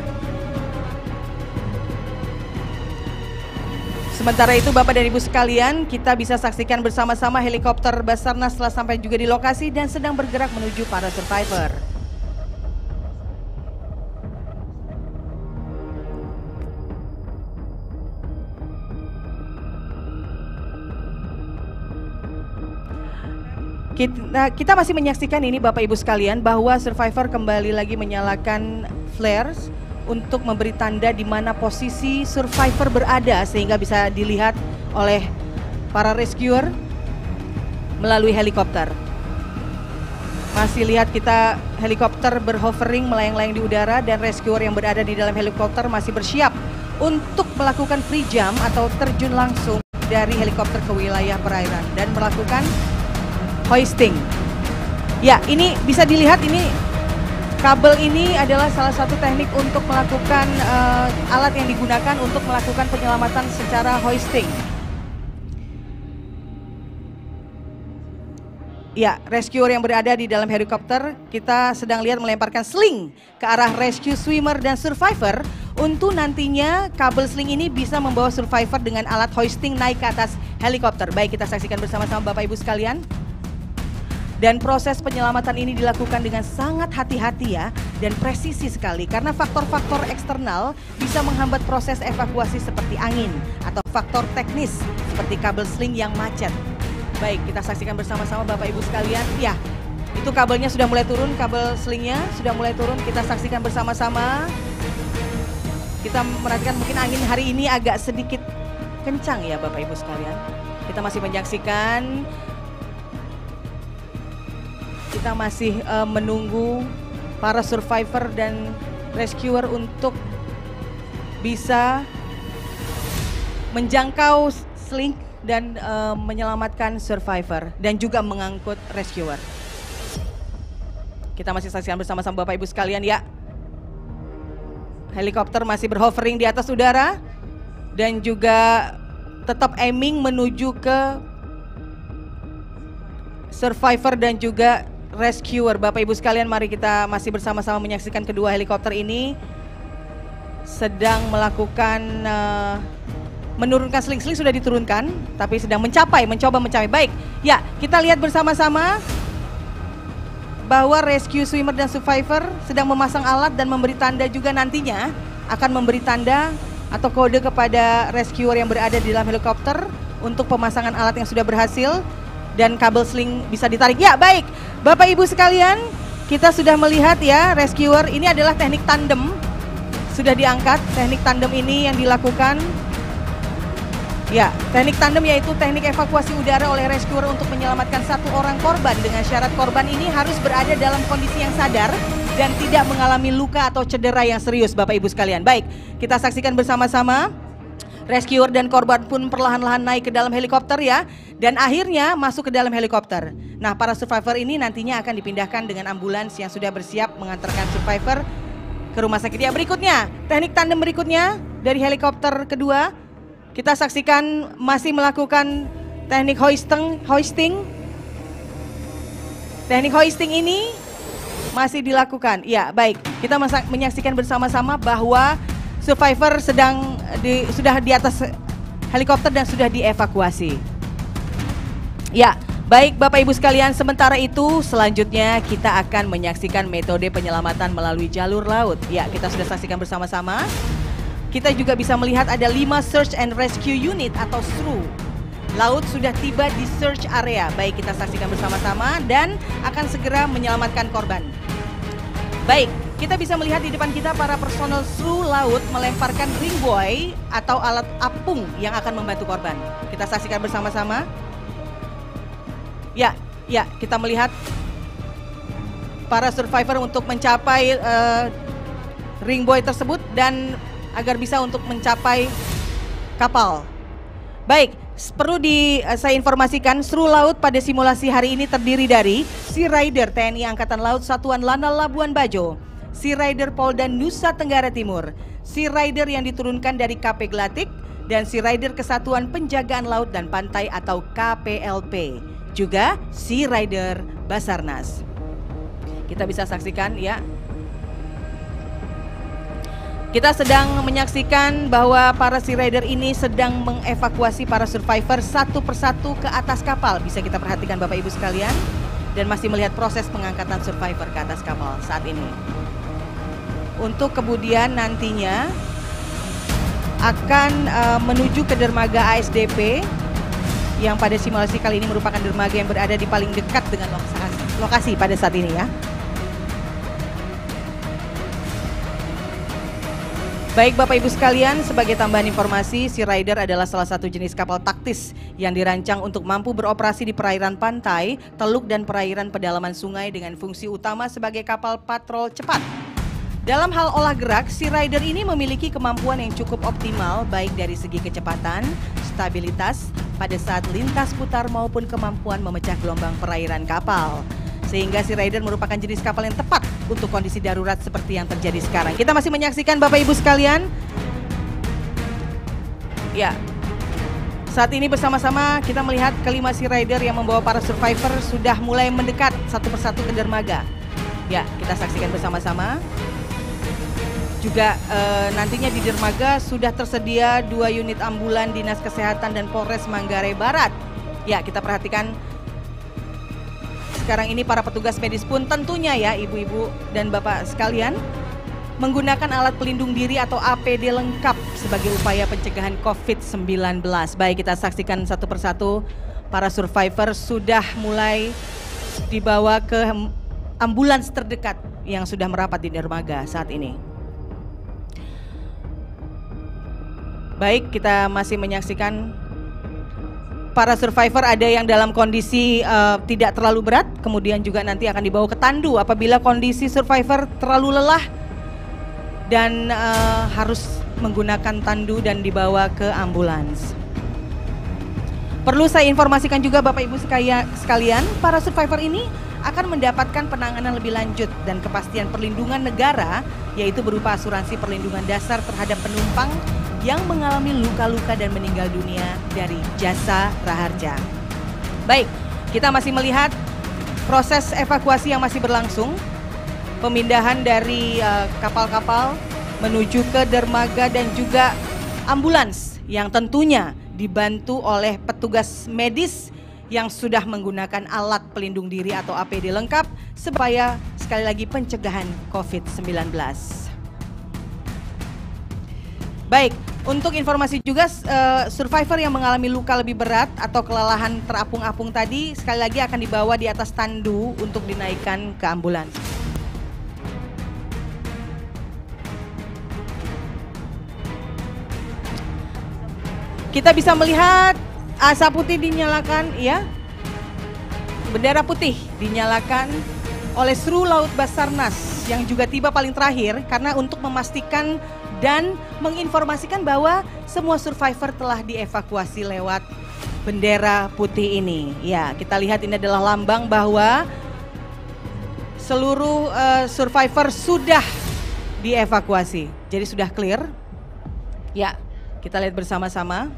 Sementara itu Bapak dan Ibu sekalian, kita bisa saksikan bersama-sama helikopter Basarnas telah sampai juga di lokasi dan sedang bergerak menuju para survivor. Kita masih menyaksikan ini Bapak Ibu sekalian, bahwa survivor kembali lagi menyalakan flares untuk memberi tanda di mana posisi survivor berada sehingga bisa dilihat oleh para rescuer melalui helikopter. Masih lihat kita helikopter berhovering melayang-layang di udara, dan rescuer yang berada di dalam helikopter masih bersiap untuk melakukan free jump atau terjun langsung dari helikopter ke wilayah perairan dan melakukan hoisting. Ya, ini bisa dilihat, ini kabel ini adalah salah satu teknik untuk melakukan alat yang digunakan untuk melakukan penyelamatan secara hoisting. Ya, rescuer yang berada di dalam helikopter kita sedang lihat melemparkan sling ke arah rescue swimmer dan survivor untuk nantinya kabel sling ini bisa membawa survivor dengan alat hoisting naik ke atas helikopter. Baik, kita saksikan bersama-sama Bapak Ibu sekalian. Dan proses penyelamatan ini dilakukan dengan sangat hati-hati ya, dan presisi sekali karena faktor-faktor eksternal bisa menghambat proses evakuasi seperti angin atau faktor teknis seperti kabel sling yang macet. Baik, kita saksikan bersama-sama Bapak Ibu sekalian. Ya, itu kabelnya sudah mulai turun, kabel slingnya sudah mulai turun. Kita saksikan bersama-sama. Kita perhatikan mungkin angin hari ini agak sedikit kencang ya Bapak Ibu sekalian. Kita masih menyaksikan. Kita masih menunggu para survivor dan rescuer untuk bisa menjangkau sling dan menyelamatkan survivor dan juga mengangkut rescuer. Kita masih saksikan bersama-sama Bapak Ibu sekalian ya. Helikopter masih berhovering di atas udara dan juga tetap aiming menuju ke survivor dan juga rescuer. Bapak Ibu sekalian, mari kita masih bersama-sama menyaksikan kedua helikopter ini sedang melakukan menurunkan sling-sling sudah diturunkan, tapi sedang mencoba mencapai. Baik, ya kita lihat bersama-sama bahwa rescue swimmer dan survivor sedang memasang alat dan memberi tanda juga nantinya akan memberi tanda atau kode kepada rescuer yang berada di dalam helikopter untuk pemasangan alat yang sudah berhasil dan kabel sling bisa ditarik. Ya baik, Bapak Ibu sekalian, kita sudah melihat ya rescuer ini adalah teknik tandem, sudah diangkat teknik tandem ini yang dilakukan. Ya, teknik tandem yaitu teknik evakuasi udara oleh rescuer untuk menyelamatkan satu orang korban dengan syarat korban ini harus berada dalam kondisi yang sadar dan tidak mengalami luka atau cedera yang serius, Bapak Ibu sekalian. Baik, kita saksikan bersama-sama. Rescuer dan korban pun perlahan-lahan naik ke dalam helikopter ya, dan akhirnya masuk ke dalam helikopter. Nah, para survivor ini nantinya akan dipindahkan dengan ambulans yang sudah bersiap mengantarkan survivor ke rumah sakit. Ya, berikutnya, teknik tandem berikutnya dari helikopter kedua. Kita saksikan masih melakukan teknik hoisting. Teknik hoisting ini masih dilakukan. Ya, baik. Kita menyaksikan bersama-sama bahwa survivor sudah di atas helikopter dan sudah dievakuasi. Ya, baik Bapak Ibu sekalian, sementara itu selanjutnya kita akan menyaksikan metode penyelamatan melalui jalur laut. Ya, kita sudah saksikan bersama-sama. Kita juga bisa melihat ada 5 Search and Rescue Unit atau SRU. Laut sudah tiba di search area. Baik, kita saksikan bersama-sama dan akan segera menyelamatkan korban. Baik, kita bisa melihat di depan kita para personel SRU laut melemparkan ring buoy atau alat apung yang akan membantu korban. Kita saksikan bersama-sama. Ya, kita melihat para survivor untuk mencapai ring buoy tersebut dan agar bisa untuk mencapai kapal. Baik, perlu saya informasikan, SRU Laut pada simulasi hari ini terdiri dari Sea Rider TNI Angkatan Laut Satuan Lanal Labuan Bajo, Sea Rider Polda Nusa Tenggara Timur, Sea Rider yang diturunkan dari KP Glatik, dan Sea Rider Kesatuan Penjagaan Laut dan Pantai atau KPLP. Juga Sea Rider Basarnas. Kita bisa saksikan ya. Kita sedang menyaksikan bahwa para Sea Rider ini sedang mengevakuasi para survivor satu persatu ke atas kapal. Bisa kita perhatikan Bapak Ibu sekalian. Dan masih melihat proses pengangkatan survivor ke atas kapal saat ini. Untuk kemudian nantinya akan menuju ke dermaga ASDP yang pada simulasi kali ini merupakan dermaga yang berada di paling dekat dengan lokasi pada saat ini ya. Baik Bapak Ibu sekalian, sebagai tambahan informasi, Sea Rider adalah salah satu jenis kapal taktis yang dirancang untuk mampu beroperasi di perairan pantai, teluk dan perairan pedalaman sungai dengan fungsi utama sebagai kapal patrol cepat. Dalam hal olah gerak, Sea Rider ini memiliki kemampuan yang cukup optimal baik dari segi kecepatan, stabilitas pada saat lintas putar maupun kemampuan memecah gelombang perairan kapal. Sehingga Sea Rider merupakan jenis kapal yang tepat untuk kondisi darurat seperti yang terjadi sekarang. Kita masih menyaksikan Bapak Ibu sekalian. Ya, saat ini bersama-sama kita melihat kelima Sea Rider yang membawa para survivor sudah mulai mendekat satu persatu ke dermaga. Ya, kita saksikan bersama-sama. Juga nantinya di dermaga sudah tersedia 2 unit ambulan Dinas Kesehatan dan Polres Manggarai Barat. Ya, kita perhatikan sekarang ini para petugas medis pun tentunya ya ibu-ibu dan bapak sekalian menggunakan alat pelindung diri atau APD lengkap sebagai upaya pencegahan COVID-19. Baik, kita saksikan satu persatu para survivor sudah mulai dibawa ke ambulans terdekat yang sudah merapat di dermaga saat ini. Baik, kita masih menyaksikan para survivor, ada yang dalam kondisi tidak terlalu berat, kemudian juga nanti akan dibawa ke tandu apabila kondisi survivor terlalu lelah dan harus menggunakan tandu dan dibawa ke ambulans. Perlu saya informasikan juga Bapak Ibu sekalian, para survivor ini akan mendapatkan penanganan lebih lanjut dan kepastian perlindungan negara, yaitu berupa asuransi perlindungan dasar terhadap penumpang yang mengalami luka-luka dan meninggal dunia dari Jasa Raharja. Baik, kita masih melihat proses evakuasi yang masih berlangsung, pemindahan dari kapal-kapal menuju ke dermaga dan juga ambulans yang tentunya dibantu oleh petugas medis yang sudah menggunakan alat pelindung diri atau APD lengkap supaya sekali lagi pencegahan COVID-19. Baik, untuk informasi juga survivor yang mengalami luka lebih berat atau kelelahan terapung-apung tadi sekali lagi akan dibawa di atas tandu untuk dinaikkan ke ambulans. Kita bisa melihat asap putih dinyalakan, ya. Bendera putih dinyalakan oleh seluruh Laut Basarnas yang juga tiba paling terakhir karena untuk memastikan dan menginformasikan bahwa semua survivor telah dievakuasi lewat bendera putih ini. Ya, kita lihat ini adalah lambang bahwa seluruh survivor sudah dievakuasi. Jadi sudah clear. Ya, kita lihat bersama-sama.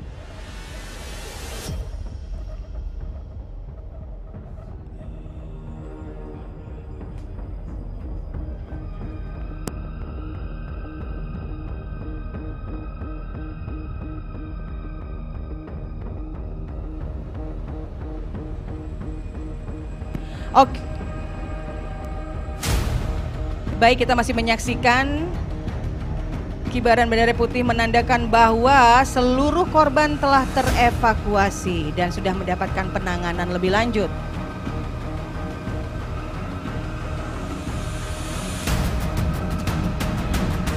Oke. Baik, kita masih menyaksikan kibaran bendera putih menandakan bahwa seluruh korban telah terevakuasi dan sudah mendapatkan penanganan lebih lanjut.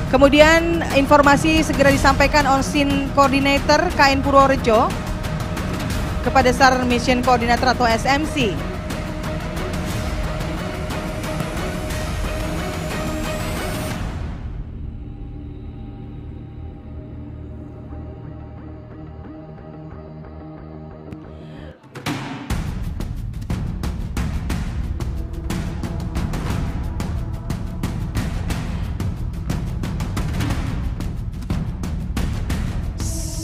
Kemudian informasi segera disampaikan on-scene Coordinator KN Purworejo kepada SAR Mission Coordinator atau SMC.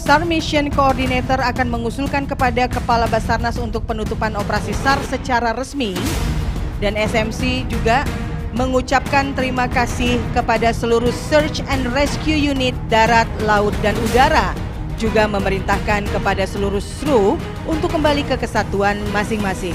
SAR Mission Coordinator akan mengusulkan kepada Kepala Basarnas untuk penutupan operasi SAR secara resmi dan SMC juga mengucapkan terima kasih kepada seluruh Search and Rescue Unit darat, laut, dan udara, juga memerintahkan kepada seluruh SRU untuk kembali ke kesatuan masing-masing.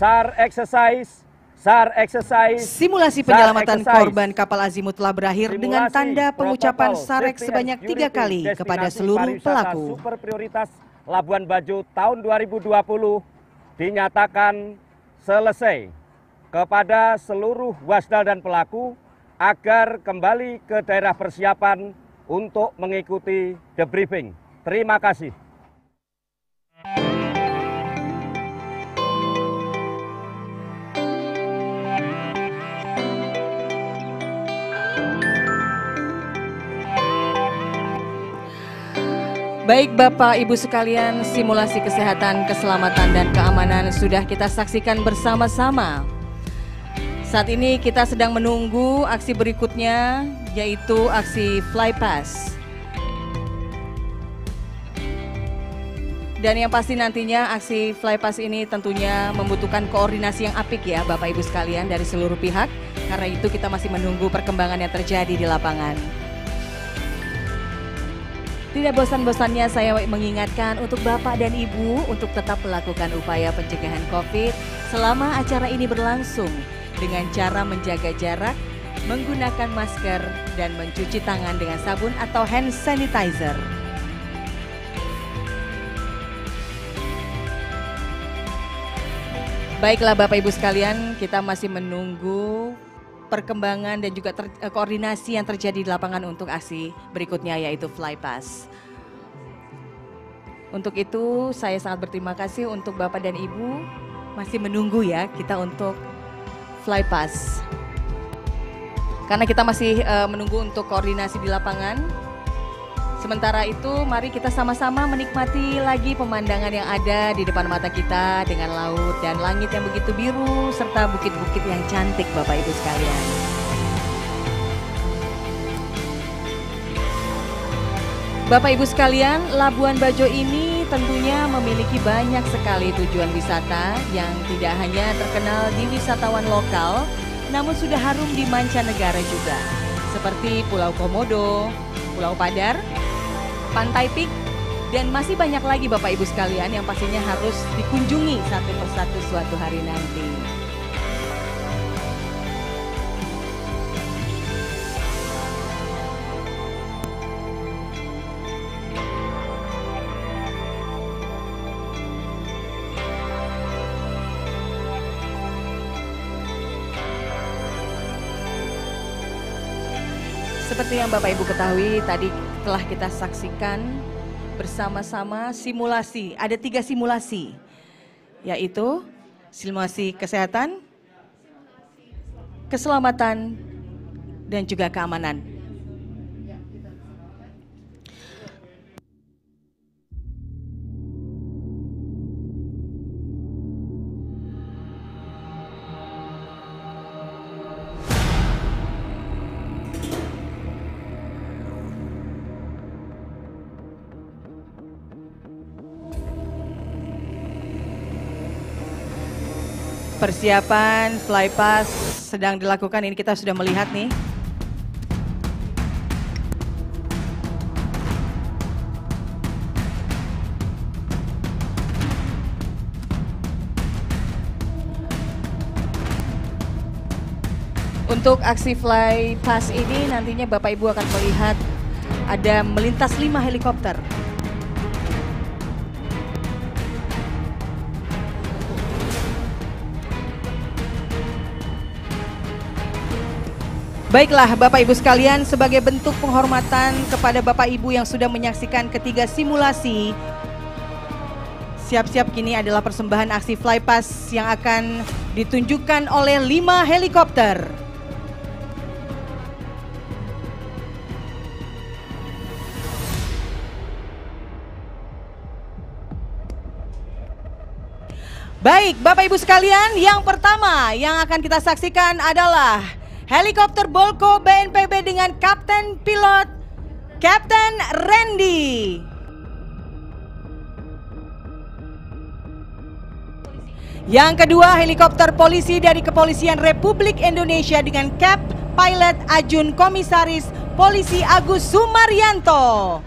SAR exercise.
Simulasi penyelamatan korban kapal Azimut telah berakhir dengan tanda pengucapan SAREX sebanyak 3 kali kepada seluruh pelaku.
Super prioritas Labuan Bajo tahun 2020 dinyatakan selesai kepada seluruh wasdal dan pelaku agar kembali ke daerah persiapan untuk mengikuti debriefing. Terima kasih.
Baik Bapak Ibu sekalian, simulasi kesehatan, keselamatan, dan keamanan sudah kita saksikan bersama-sama. Saat ini kita sedang menunggu aksi berikutnya, yaitu aksi flypass. Dan yang pasti nantinya aksi flypass ini tentunya membutuhkan koordinasi yang apik ya Bapak Ibu sekalian dari seluruh pihak. Karena itu kita masih menunggu perkembangan yang terjadi di lapangan. Tidak bosan-bosannya saya mengingatkan untuk Bapak dan Ibu untuk tetap melakukan upaya pencegahan COVID selama acara ini berlangsung dengan cara menjaga jarak, menggunakan masker, dan mencuci tangan dengan sabun atau hand sanitizer. Baiklah Bapak Ibu sekalian, kita masih menunggu perkembangan dan juga koordinasi yang terjadi di lapangan untuk aksi berikutnya, yaitu Flypass. Untuk itu saya sangat berterima kasih untuk Bapak dan Ibu masih menunggu ya kita untuk Flypass. Karena kita masih menunggu untuk koordinasi di lapangan. Sementara itu mari kita sama-sama menikmati lagi pemandangan yang ada di depan mata kita dengan laut dan langit yang begitu biru serta bukit-bukit yang cantik Bapak Ibu sekalian. Bapak Ibu sekalian, Labuan Bajo ini tentunya memiliki banyak sekali tujuan wisata yang tidak hanya terkenal di wisatawan lokal, namun sudah harum di mancanegara juga. Seperti Pulau Komodo, Pulau Padar, Pantai Pik, dan masih banyak lagi Bapak Ibu sekalian yang pastinya harus dikunjungi satu persatu suatu hari nanti. Seperti yang Bapak Ibu ketahui, tadi telah kita saksikan bersama-sama simulasi. Ada 3 simulasi, yaitu simulasi kesehatan, keselamatan, dan juga keamanan. Persiapan Flypass sedang dilakukan, ini kita sudah melihat nih. Untuk aksi Flypass ini nantinya Bapak Ibu akan melihat ada melintas 5 helikopter. Baiklah Bapak Ibu sekalian, sebagai bentuk penghormatan kepada Bapak Ibu yang sudah menyaksikan ketiga simulasi, siap-siap kini adalah persembahan aksi Flypass yang akan ditunjukkan oleh 5 helikopter. Baik Bapak Ibu sekalian, yang pertama yang akan kita saksikan adalah helikopter Bolko BNPB dengan Kapten Pilot Kapten Randy. Yang kedua helikopter polisi dari Kepolisian Republik Indonesia dengan Cap Pilot Ajun Komisaris Polisi Agus Sumaryanto.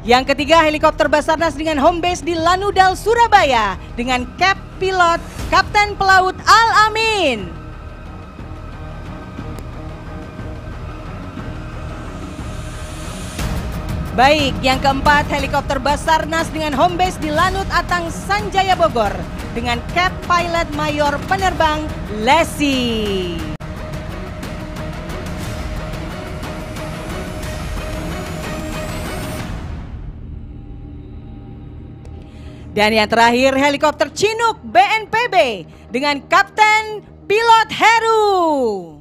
Yang ketiga helikopter Basarnas dengan home base di Lanudal Surabaya dengan Cap Pilot Kapten Pelaut Al-Amin. Baik, yang keempat helikopter Basarnas dengan home base di Lanut Atang Sanjaya Bogor dengan Cap Pilot Mayor Penerbang Lesi. Dan yang terakhir helikopter Chinook BNPB dengan Kapten Pilot Heru.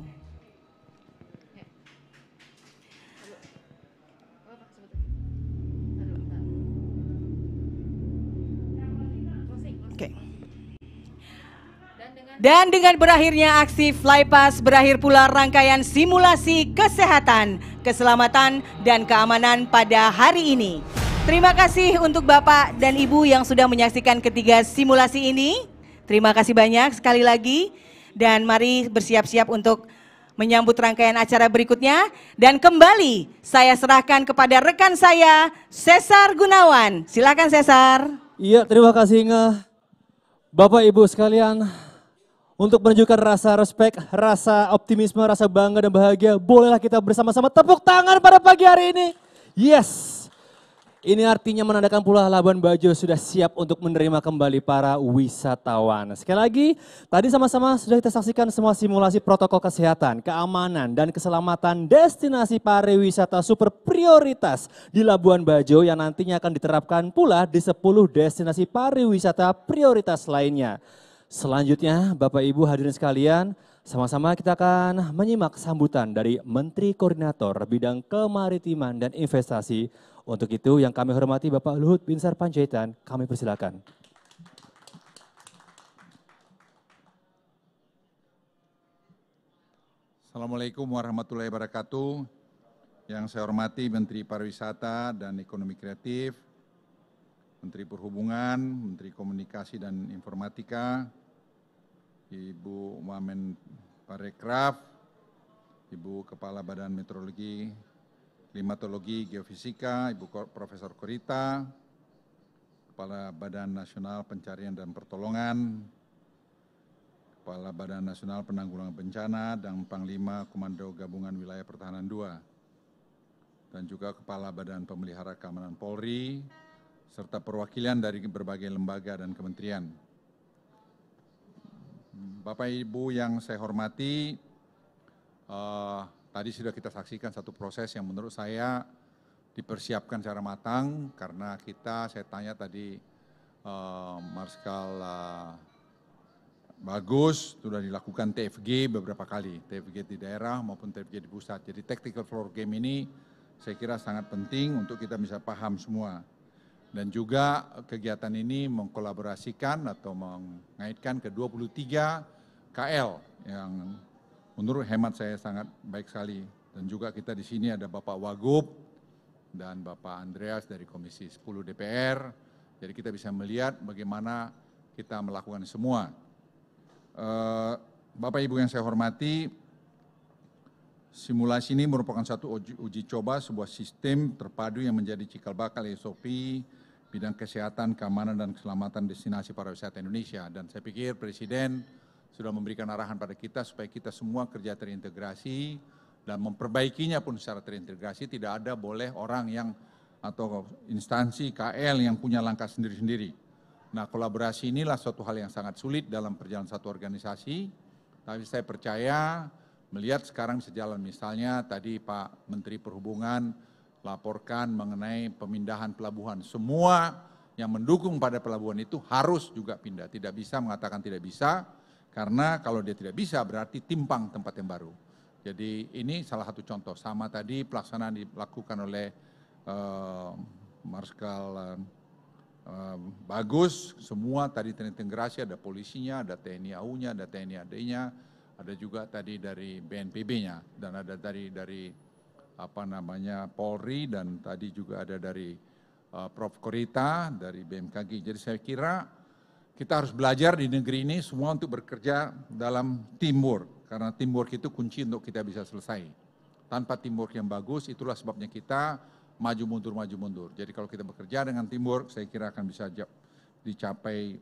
Dan dengan berakhirnya aksi Flypass, berakhir pula rangkaian simulasi kesehatan, keselamatan, dan keamanan pada hari ini. Terima kasih untuk Bapak dan Ibu yang sudah menyaksikan ketiga simulasi ini. Terima kasih banyak sekali lagi. Dan mari bersiap-siap untuk menyambut rangkaian acara berikutnya. Dan kembali saya serahkan kepada rekan saya, Cesar Gunawan. Silakan Cesar.
Iya, terima kasih Inge. Bapak Ibu sekalian, untuk menunjukkan rasa respek, rasa optimisme, rasa bangga dan bahagia, bolehlah kita bersama-sama tepuk tangan pada pagi hari ini. Yes, Ini artinya menandakan pula Labuan Bajo sudah siap untuk menerima kembali para wisatawan. Sekali lagi, tadi sama-sama sudah kita saksikan semua simulasi protokol kesehatan, keamanan, dan keselamatan destinasi pariwisata super prioritas di Labuan Bajo yang nantinya akan diterapkan pula di 10 destinasi pariwisata prioritas lainnya. Selanjutnya, Bapak Ibu hadirin sekalian, sama-sama kita akan menyimak sambutan dari Menteri Koordinator Bidang Kemaritiman dan Investasi. Untuk itu yang kami hormati Bapak Luhut Binsar Panjaitan, kami persilakan.
Assalamualaikum warahmatullahi wabarakatuh. Yang saya hormati Menteri Pariwisata dan Ekonomi Kreatif, Menteri Perhubungan, Menteri Komunikasi dan Informatika, Ibu Wamen Parekraf, Ibu Kepala Badan Meteorologi, Klimatologi, Geofisika, Ibu Profesor Korita, Kepala Badan Nasional Pencarian dan Pertolongan, Kepala Badan Nasional Penanggulangan Bencana, dan Panglima Komando Gabungan Wilayah Pertahanan II, dan juga Kepala Badan Pemelihara Keamanan Polri, serta perwakilan dari berbagai lembaga dan kementerian. Bapak Ibu yang saya hormati, tadi sudah kita saksikan satu proses yang menurut saya dipersiapkan secara matang karena saya tanya tadi Marskal Bagus sudah dilakukan TFG beberapa kali, TFG di daerah maupun TFG di pusat. Jadi tactical floor game ini saya kira sangat penting untuk kita bisa paham semua. Dan juga kegiatan ini mengkolaborasikan atau mengaitkan ke 23 KL yang menurut hemat saya sangat baik sekali. Dan juga kita di sini ada Bapak Wagub dan Bapak Andreas dari Komisi 10 DPR. Jadi kita bisa melihat bagaimana kita melakukan semua. Bapak Ibu yang saya hormati, simulasi ini merupakan satu uji coba sebuah sistem terpadu yang menjadi cikal bakal SOP bidang kesehatan, keamanan, dan keselamatan destinasi pariwisata Indonesia. Dan saya pikir Presiden sudah memberikan arahan pada kita supaya kita semua kerja terintegrasi dan memperbaikinya pun secara terintegrasi. Tidak ada boleh orang yang atau instansi KL yang punya langkah sendiri-sendiri. Nah, kolaborasi inilah suatu hal yang sangat sulit dalam perjalanan satu organisasi. Tapi saya percaya melihat sekarang sejalan, misalnya tadi Pak Menteri Perhubungan laporkan mengenai pemindahan pelabuhan. Semua yang mendukung pada pelabuhan itu harus juga pindah. Tidak bisa mengatakan tidak bisa, karena kalau dia tidak bisa berarti timpang tempat yang baru. Jadi ini salah satu contoh. Sama tadi pelaksanaan dilakukan oleh Marskal Bagus, semua tadi terintegrasi, ada polisinya, ada TNI AU-nya, ada TNI AD-nya, ada juga tadi dari BNPB-nya, dan ada dari Polri, dan tadi juga ada dari Prof. Korita, dari BMKG. Jadi saya kira kita harus belajar di negeri ini semua untuk bekerja dalam teamwork, karena teamwork itu kunci untuk kita bisa selesai. Tanpa teamwork yang bagus, itulah sebabnya kita maju mundur. Jadi kalau kita bekerja dengan teamwork, saya kira akan bisa dicapai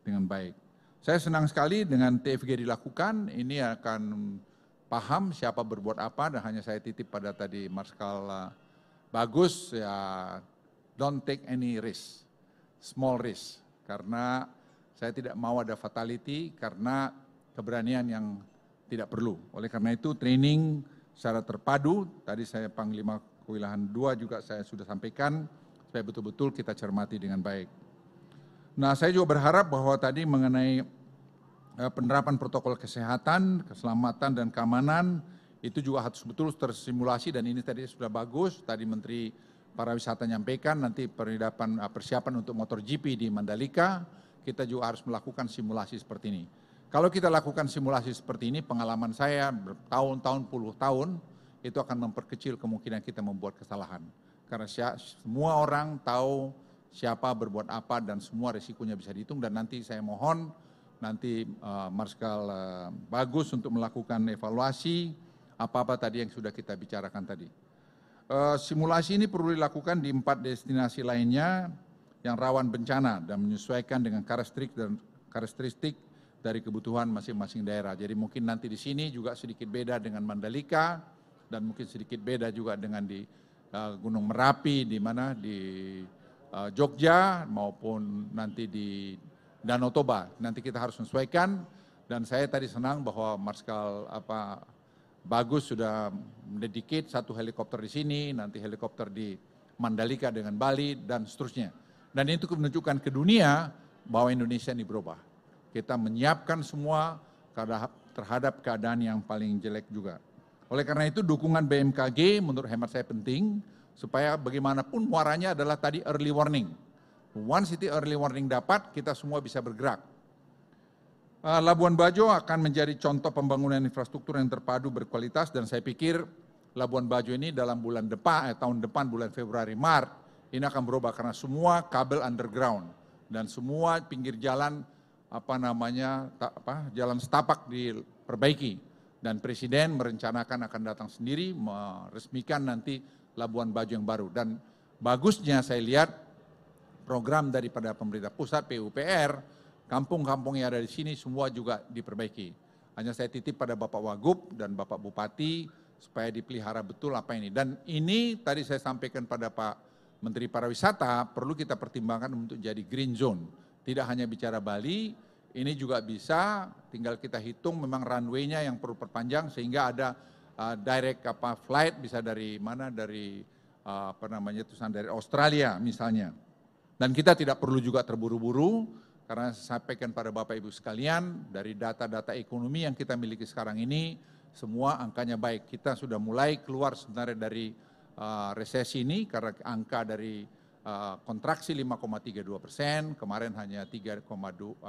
dengan baik. Saya senang sekali dengan TFG dilakukan, ini akan paham siapa berbuat apa, dan hanya saya titip pada tadi Marskal Bagus, ya don't take any risk, small risk, karena saya tidak mau ada fatality karena keberanian yang tidak perlu. Oleh karena itu training secara terpadu, tadi saya Panglima Kewilahan 2 juga saya sudah sampaikan, supaya betul-betul kita cermati dengan baik. Nah, saya juga berharap bahwa tadi mengenai penerapan protokol kesehatan, keselamatan, dan keamanan, itu juga harus betul tersimulasi, dan ini tadi sudah bagus, tadi Menteri Pariwisata nyampaikan, nanti persiapan untuk MotoGP di Mandalika, kita juga harus melakukan simulasi seperti ini. Kalau kita lakukan simulasi seperti ini, pengalaman saya bertahun-tahun, puluh tahun, itu akan memperkecil kemungkinan kita membuat kesalahan. Karena semua orang tahu siapa berbuat apa, dan semua risikonya bisa dihitung, dan nanti saya mohon, nanti Marskal Bagus untuk melakukan evaluasi apa-apa tadi yang sudah kita bicarakan tadi. Simulasi ini perlu dilakukan di 4 destinasi lainnya yang rawan bencana dan menyesuaikan dengan karakteristik dari kebutuhan masing-masing daerah. Jadi mungkin nanti di sini juga sedikit beda dengan Mandalika, dan mungkin sedikit beda juga dengan di Gunung Merapi di mana di Jogja maupun nanti di Danau Toba. Nanti kita harus menyesuaikan, dan saya tadi senang bahwa Marskal Bagus sudah mendedicate satu helikopter di sini, nanti helikopter di Mandalika dengan Bali dan seterusnya. Dan itu menunjukkan ke dunia bahwa Indonesia ini berubah. Kita menyiapkan semua terhadap keadaan yang paling jelek juga. Oleh karena itu dukungan BMKG menurut hemat saya penting, supaya bagaimanapun muaranya adalah tadi early warning. Once itu early warning dapat, kita semua bisa bergerak. Labuan Bajo akan menjadi contoh pembangunan infrastruktur yang terpadu berkualitas, dan saya pikir Labuan Bajo ini dalam bulan depan, tahun depan bulan Februari Maret, ini akan berubah karena semua kabel underground dan semua pinggir jalan jalan setapak diperbaiki, dan Presiden merencanakan akan datang sendiri meresmikan nanti Labuan Bajo yang baru. Dan bagusnya saya lihat program daripada pemerintah pusat PUPR, kampung-kampung yang ada di sini semua juga diperbaiki. Hanya saya titip pada Bapak Wagub dan Bapak Bupati supaya dipelihara betul apa ini. Dan ini tadi saya sampaikan pada Pak Menteri Pariwisata, perlu kita pertimbangkan untuk jadi green zone. Tidak hanya bicara Bali, ini juga bisa, tinggal kita hitung memang runway-nya yang perlu perpanjang sehingga ada direct flight bisa dari mana, dari dari Australia misalnya. Dan kita tidak perlu juga terburu-buru, karena saya sampaikan pada Bapak Ibu sekalian, dari data-data ekonomi yang kita miliki sekarang ini, semua angkanya baik. Kita sudah mulai keluar sebenarnya dari resesi ini, karena angka dari kontraksi 5,32%, kemarin hanya 3,49%,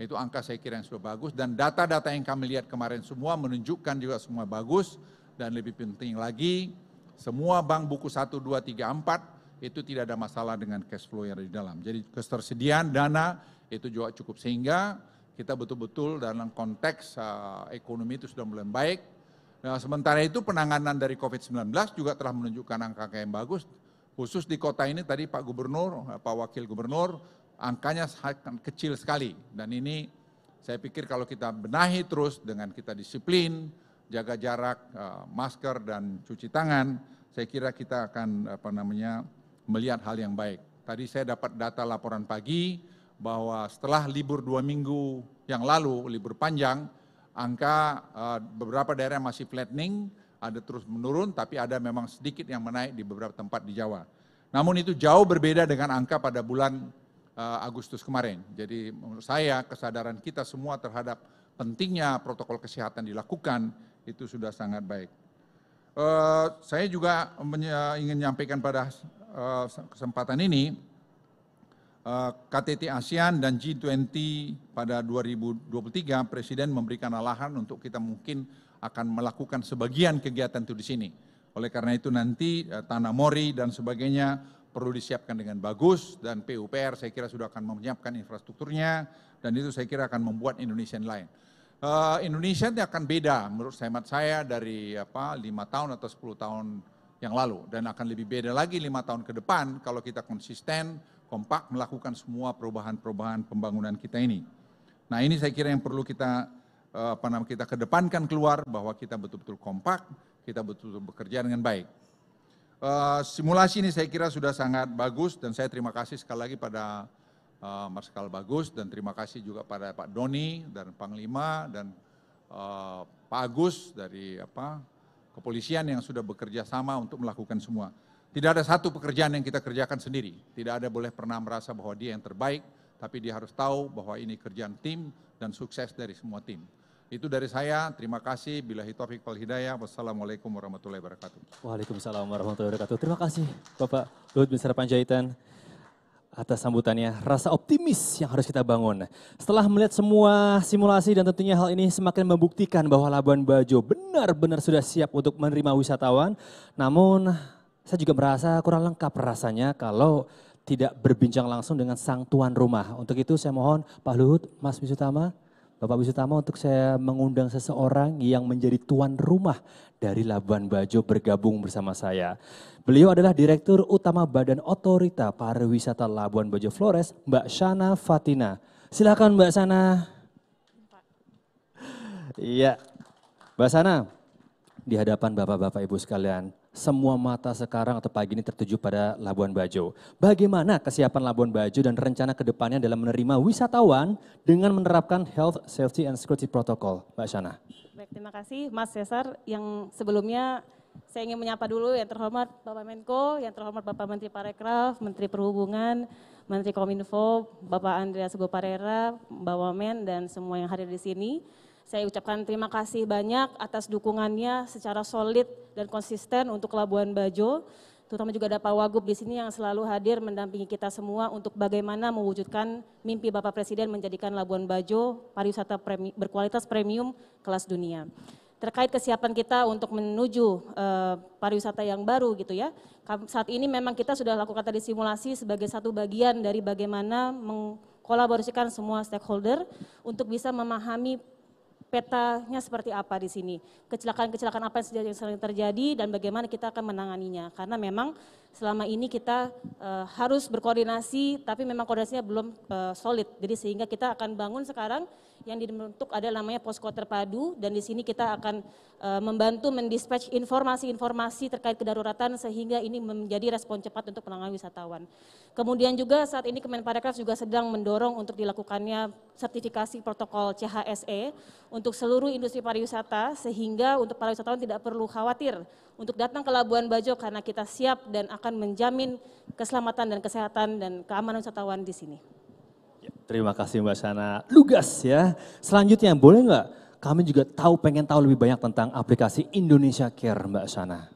itu angka saya kira yang sudah bagus. Dan data-data yang kami lihat kemarin semua menunjukkan juga semua bagus, dan lebih penting lagi, semua bank buku 1, 2, 3, 4, itu tidak ada masalah dengan cash flow yang ada di dalam. Jadi ketersediaan dana itu juga cukup, sehingga kita betul-betul dalam konteks ekonomi itu sudah mulai baik. Nah, sementara itu penanganan dari COVID-19 juga telah menunjukkan angka yang bagus. Khusus di kota ini tadi Pak Gubernur, Pak Wakil Gubernur, angkanya sangat kecil sekali. Dan ini saya pikir kalau kita benahi terus dengan kita disiplin, jaga jarak, masker dan cuci tangan, saya kira kita akan melihat hal yang baik. Tadi saya dapat data laporan pagi bahwa setelah libur 2 minggu yang lalu, libur panjang, angka beberapa daerah masih flattening, ada terus menurun, tapi ada memang sedikit yang menaik di beberapa tempat di Jawa. Namun itu jauh berbeda dengan angka pada bulan Agustus kemarin. Jadi menurut saya kesadaran kita semua terhadap pentingnya protokol kesehatan dilakukan, itu sudah sangat baik. Saya juga ingin menyampaikan pada kesempatan ini, KTT ASEAN dan G20 pada 2023, Presiden memberikan arahan untuk kita mungkin akan melakukan sebagian kegiatan itu di sini. Oleh karena itu nanti Tanah Mori dan sebagainya perlu disiapkan dengan bagus, dan PUPR saya kira sudah akan menyiapkan infrastrukturnya, dan itu saya kira akan membuat Indonesia yang lain. Indonesia ini akan beda menurut hemat saya dari 5 tahun atau 10 tahun yang lalu, dan akan lebih beda lagi 5 tahun ke depan kalau kita konsisten, kompak melakukan semua perubahan-perubahan pembangunan kita ini. Nah, ini saya kira yang perlu kita kita kedepankan keluar, bahwa kita betul-betul kompak, kita betul-betul bekerja dengan baik. Simulasi ini saya kira sudah sangat bagus, dan saya terima kasih sekali lagi pada Marskal Bagus, dan terima kasih juga pada Pak Doni dan Panglima dan Pak Agus dari kepolisian yang sudah bekerja sama untuk melakukan semua. Tidak ada satu pekerjaan yang kita kerjakan sendiri. Tidak ada boleh pernah merasa bahwa dia yang terbaik, tapi dia harus tahu bahwa ini kerjaan tim dan sukses dari semua tim. Itu dari saya, terima kasih. Billahi taufiq wal hidayah. Wassalamualaikum warahmatullahi wabarakatuh.
Waalaikumsalam warahmatullahi wabarakatuh. Terima kasih Bapak Luhut Binsar Panjaitan atas sambutannya. Rasa optimis yang harus kita bangun. Setelah melihat semua simulasi, dan tentunya hal ini semakin membuktikan bahwa Labuan Bajo benar-benar sudah siap untuk menerima wisatawan. Namun saya juga merasa kurang lengkap rasanya kalau tidak berbincang langsung dengan sang tuan rumah. Untuk itu saya mohon Pak Luhut, Mas Wisutama, Bapak Wisutama, untuk saya mengundang seseorang yang menjadi tuan rumah dari Labuan Bajo bergabung bersama saya. Beliau adalah Direktur Utama Badan Otorita Pariwisata Labuan Bajo Flores, Mbak Shana Fatina. Silakan Mbak Shana. Iya, Mbak Shana, di hadapan Bapak-Bapak Ibu sekalian. Semua mata sekarang atau pagi ini tertuju pada Labuan Bajo. Bagaimana kesiapan Labuan Bajo dan rencana ke depannya dalam menerima wisatawan dengan menerapkan Health, Safety, and Security Protocol, Mbak Shana?
Baik, terima kasih Mas Cesar. Yang sebelumnya saya ingin menyapa dulu yang terhormat Bapak Menko, yang terhormat Bapak Menteri Parekraf, Menteri Perhubungan, Menteri Kominfo, Bapak Andreas Hugo Parera, Mbak Wamen, dan semua yang hadir di sini. Saya ucapkan terima kasih banyak atas dukungannya secara solid dan konsisten untuk Labuan Bajo. Terutama juga ada Pak Wagub di sini yang selalu hadir mendampingi kita semua untuk bagaimana mewujudkan mimpi Bapak Presiden menjadikan Labuan Bajo pariwisata berkualitas premium kelas dunia. Terkait kesiapan kita untuk menuju pariwisata yang baru gitu ya. Saat ini memang kita sudah lakukan tadi simulasi sebagai satu bagian dari bagaimana mengkolaborasikan semua stakeholder untuk bisa memahami petanya seperti apa di sini, kecelakaan-kecelakaan apa yang sering terjadi dan bagaimana kita akan menanganinya. Karena memang selama ini kita harus berkoordinasi, tapi memang koordinasinya belum solid. Jadi sehingga kita akan bangun sekarang yang dibentuk ada namanya posko terpadu, dan di sini kita akan membantu mendispatch informasi-informasi terkait kedaruratan sehingga ini menjadi respon cepat untuk penanganan wisatawan. Kemudian juga saat ini Kemenparekraf juga sedang mendorong untuk dilakukannya sertifikasi protokol CHSE untuk seluruh industri pariwisata, sehingga untuk para wisatawan tidak perlu khawatir untuk datang ke Labuan Bajo karena kita siap dan akan menjamin keselamatan dan kesehatan dan keamanan wisatawan di sini.
Terima kasih Mbak Shana. Lugas ya. Selanjutnya boleh nggak kami juga pengen tahu lebih banyak tentang aplikasi Indonesia Care, Mbak Shana?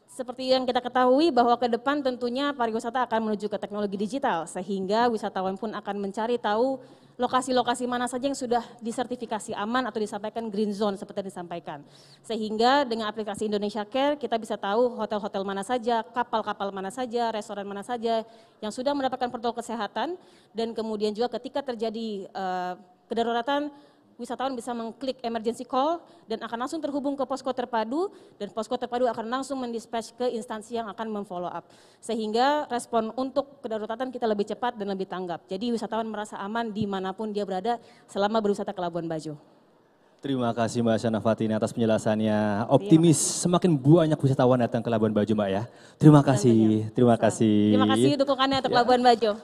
Seperti yang kita ketahui bahwa ke depan tentunya pariwisata akan menuju ke teknologi digital, sehingga wisatawan pun akan mencari tahu lokasi-lokasi mana saja yang sudah disertifikasi aman atau disampaikan green zone seperti yang disampaikan. Sehingga dengan aplikasi Indonesia Care kita bisa tahu hotel-hotel mana saja, kapal-kapal mana saja, restoran mana saja yang sudah mendapatkan protokol kesehatan, dan kemudian juga ketika terjadi kedaruratan, wisatawan bisa mengklik emergency call dan akan langsung terhubung ke posko terpadu, dan posko terpadu akan langsung mendispatch ke instansi yang akan memfollow up. Sehingga respon untuk kedaruratan kita lebih cepat dan lebih tanggap. Jadi wisatawan merasa aman dimanapun dia berada selama berwisata ke Labuan Bajo.
Terima kasih Mbak Shana Fatini atas penjelasannya. Optimis semakin banyak wisatawan datang ke Labuan Bajo, Mbak ya. Terima kasih, terima kasih.
Terima kasih dukungannya untuk Labuan Bajo.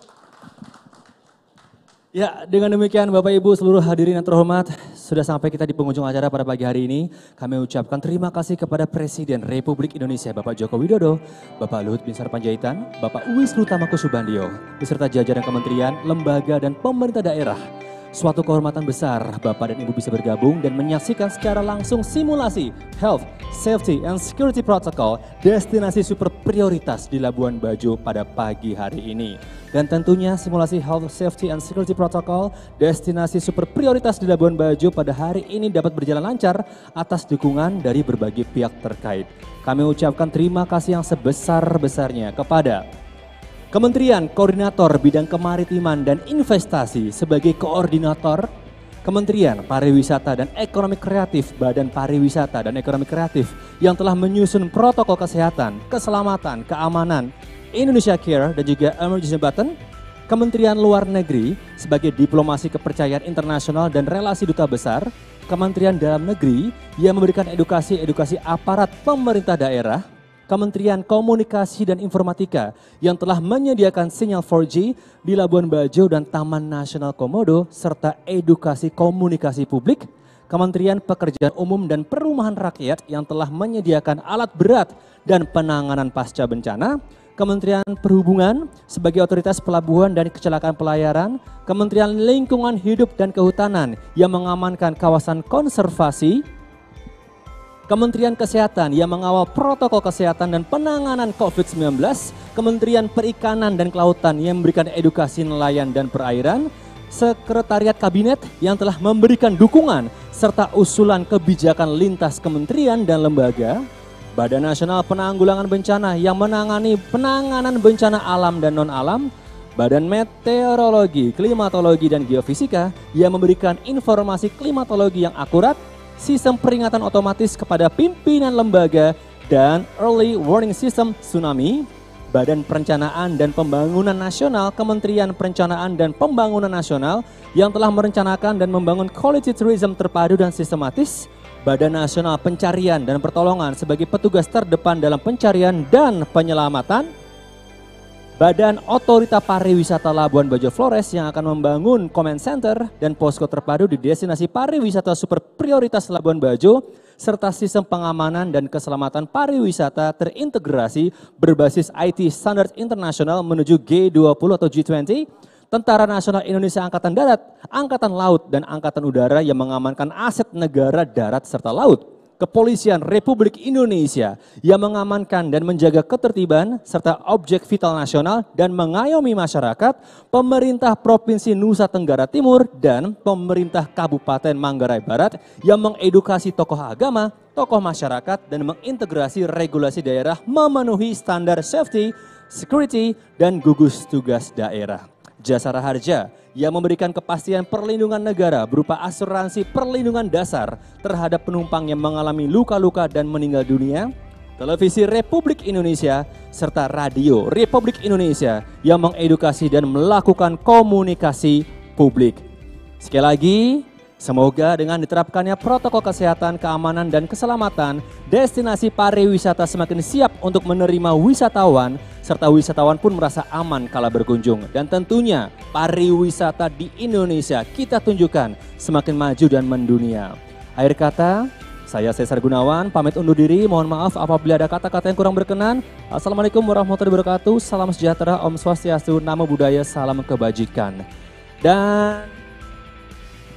Ya, dengan demikian Bapak Ibu seluruh hadirin yang terhormat, sudah sampai kita di penghujung acara pada pagi hari ini. Kami ucapkan terima kasih kepada Presiden Republik Indonesia Bapak Joko Widodo, Bapak Luhut Binsar Panjaitan, Bapak Wisnu Tama Kusubandio, beserta jajaran kementerian, lembaga, dan pemerintah daerah. Suatu kehormatan besar Bapak dan Ibu bisa bergabung dan menyaksikan secara langsung simulasi Health, Safety, and Security Protocol destinasi super prioritas di Labuan Bajo pada pagi hari ini. Dan tentunya simulasi Health, Safety, and Security Protocol destinasi super prioritas di Labuan Bajo pada hari ini dapat berjalan lancar atas dukungan dari berbagai pihak terkait. Kami ucapkan terima kasih yang sebesar-besarnya kepada Kementerian Koordinator Bidang Kemaritiman dan Investasi sebagai koordinator, Kementerian Pariwisata dan Ekonomi Kreatif, Badan Pariwisata dan Ekonomi Kreatif yang telah menyusun protokol kesehatan, keselamatan, keamanan, Indonesia Care dan juga Emergency Button, Kementerian Luar Negeri sebagai diplomasi kepercayaan internasional dan relasi duta besar, Kementerian Dalam Negeri yang memberikan edukasi aparat pemerintah daerah, Kementerian Komunikasi dan Informatika yang telah menyediakan sinyal 4G di Labuan Bajo dan Taman Nasional Komodo serta edukasi komunikasi publik, Kementerian Pekerjaan Umum dan Perumahan Rakyat yang telah menyediakan alat berat dan penanganan pasca bencana, Kementerian Perhubungan sebagai otoritas pelabuhan dan kecelakaan pelayaran, Kementerian Lingkungan Hidup dan Kehutanan yang mengamankan kawasan konservasi, Kementerian Kesehatan yang mengawal protokol kesehatan dan penanganan COVID-19, Kementerian Perikanan dan Kelautan yang memberikan edukasi nelayan dan perairan, Sekretariat Kabinet yang telah memberikan dukungan serta usulan kebijakan lintas kementerian dan lembaga, Badan Nasional Penanggulangan Bencana yang menangani penanganan bencana alam dan non-alam, Badan Meteorologi, Klimatologi dan Geofisika yang memberikan informasi klimatologi yang akurat, sistem peringatan otomatis kepada pimpinan lembaga dan early warning system tsunami, Badan Perencanaan dan Pembangunan Nasional, Kementerian Perencanaan dan Pembangunan Nasional yang telah merencanakan dan membangun quality tourism terpadu dan sistematis, Badan Nasional Pencarian dan Pertolongan sebagai petugas terdepan dalam pencarian dan penyelamatan, Badan Otorita Pariwisata Labuan Bajo Flores yang akan membangun Command Center dan posko terpadu di destinasi pariwisata super prioritas Labuan Bajo, serta sistem pengamanan dan keselamatan pariwisata terintegrasi berbasis IT standar internasional menuju G20 atau G20, Tentara Nasional Indonesia Angkatan Darat, Angkatan Laut, dan Angkatan Udara yang mengamankan aset negara darat serta laut. Kepolisian Republik Indonesia yang mengamankan dan menjaga ketertiban serta objek vital nasional dan mengayomi masyarakat, pemerintah Provinsi Nusa Tenggara Timur dan pemerintah Kabupaten Manggarai Barat yang mengedukasi tokoh agama, tokoh masyarakat dan mengintegrasi regulasi daerah memenuhi standar safety, security, dan gugus tugas daerah. Jasara Harja yang memberikan kepastian perlindungan negara berupa asuransi perlindungan dasar terhadap penumpang yang mengalami luka-luka dan meninggal dunia, Televisi Republik Indonesia, serta Radio Republik Indonesia yang mengedukasi dan melakukan komunikasi publik. Sekali lagi, semoga dengan diterapkannya protokol kesehatan, keamanan, dan keselamatan, destinasi pariwisata semakin siap untuk menerima wisatawan, serta wisatawan pun merasa aman kala berkunjung. Dan tentunya pariwisata di Indonesia kita tunjukkan semakin maju dan mendunia. Akhir kata, saya Cesar Gunawan pamit undur diri. Mohon maaf apabila ada kata-kata yang kurang berkenan. Assalamualaikum warahmatullahi wabarakatuh. Salam sejahtera, Om Swastiastu, Namo Buddhaya, salam kebajikan. Dan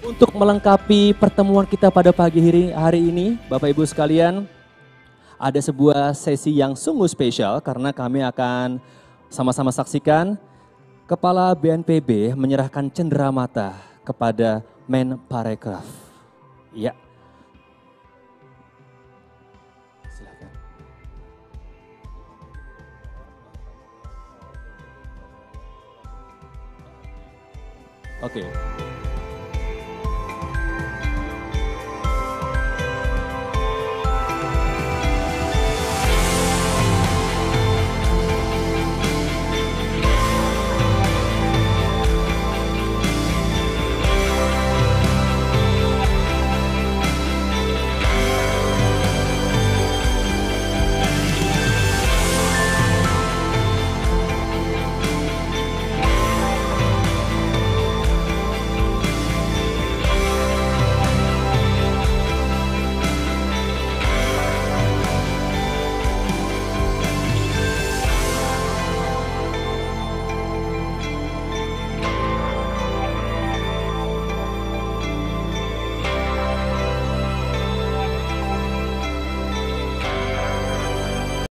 untuk melengkapi pertemuan kita pada pagi hari ini, Bapak Ibu sekalian, ada sebuah sesi yang sungguh spesial karena kami akan sama-sama saksikan Kepala BNPB menyerahkan cenderamata kepada Men Parekraf. Ya. Silakan. Oke.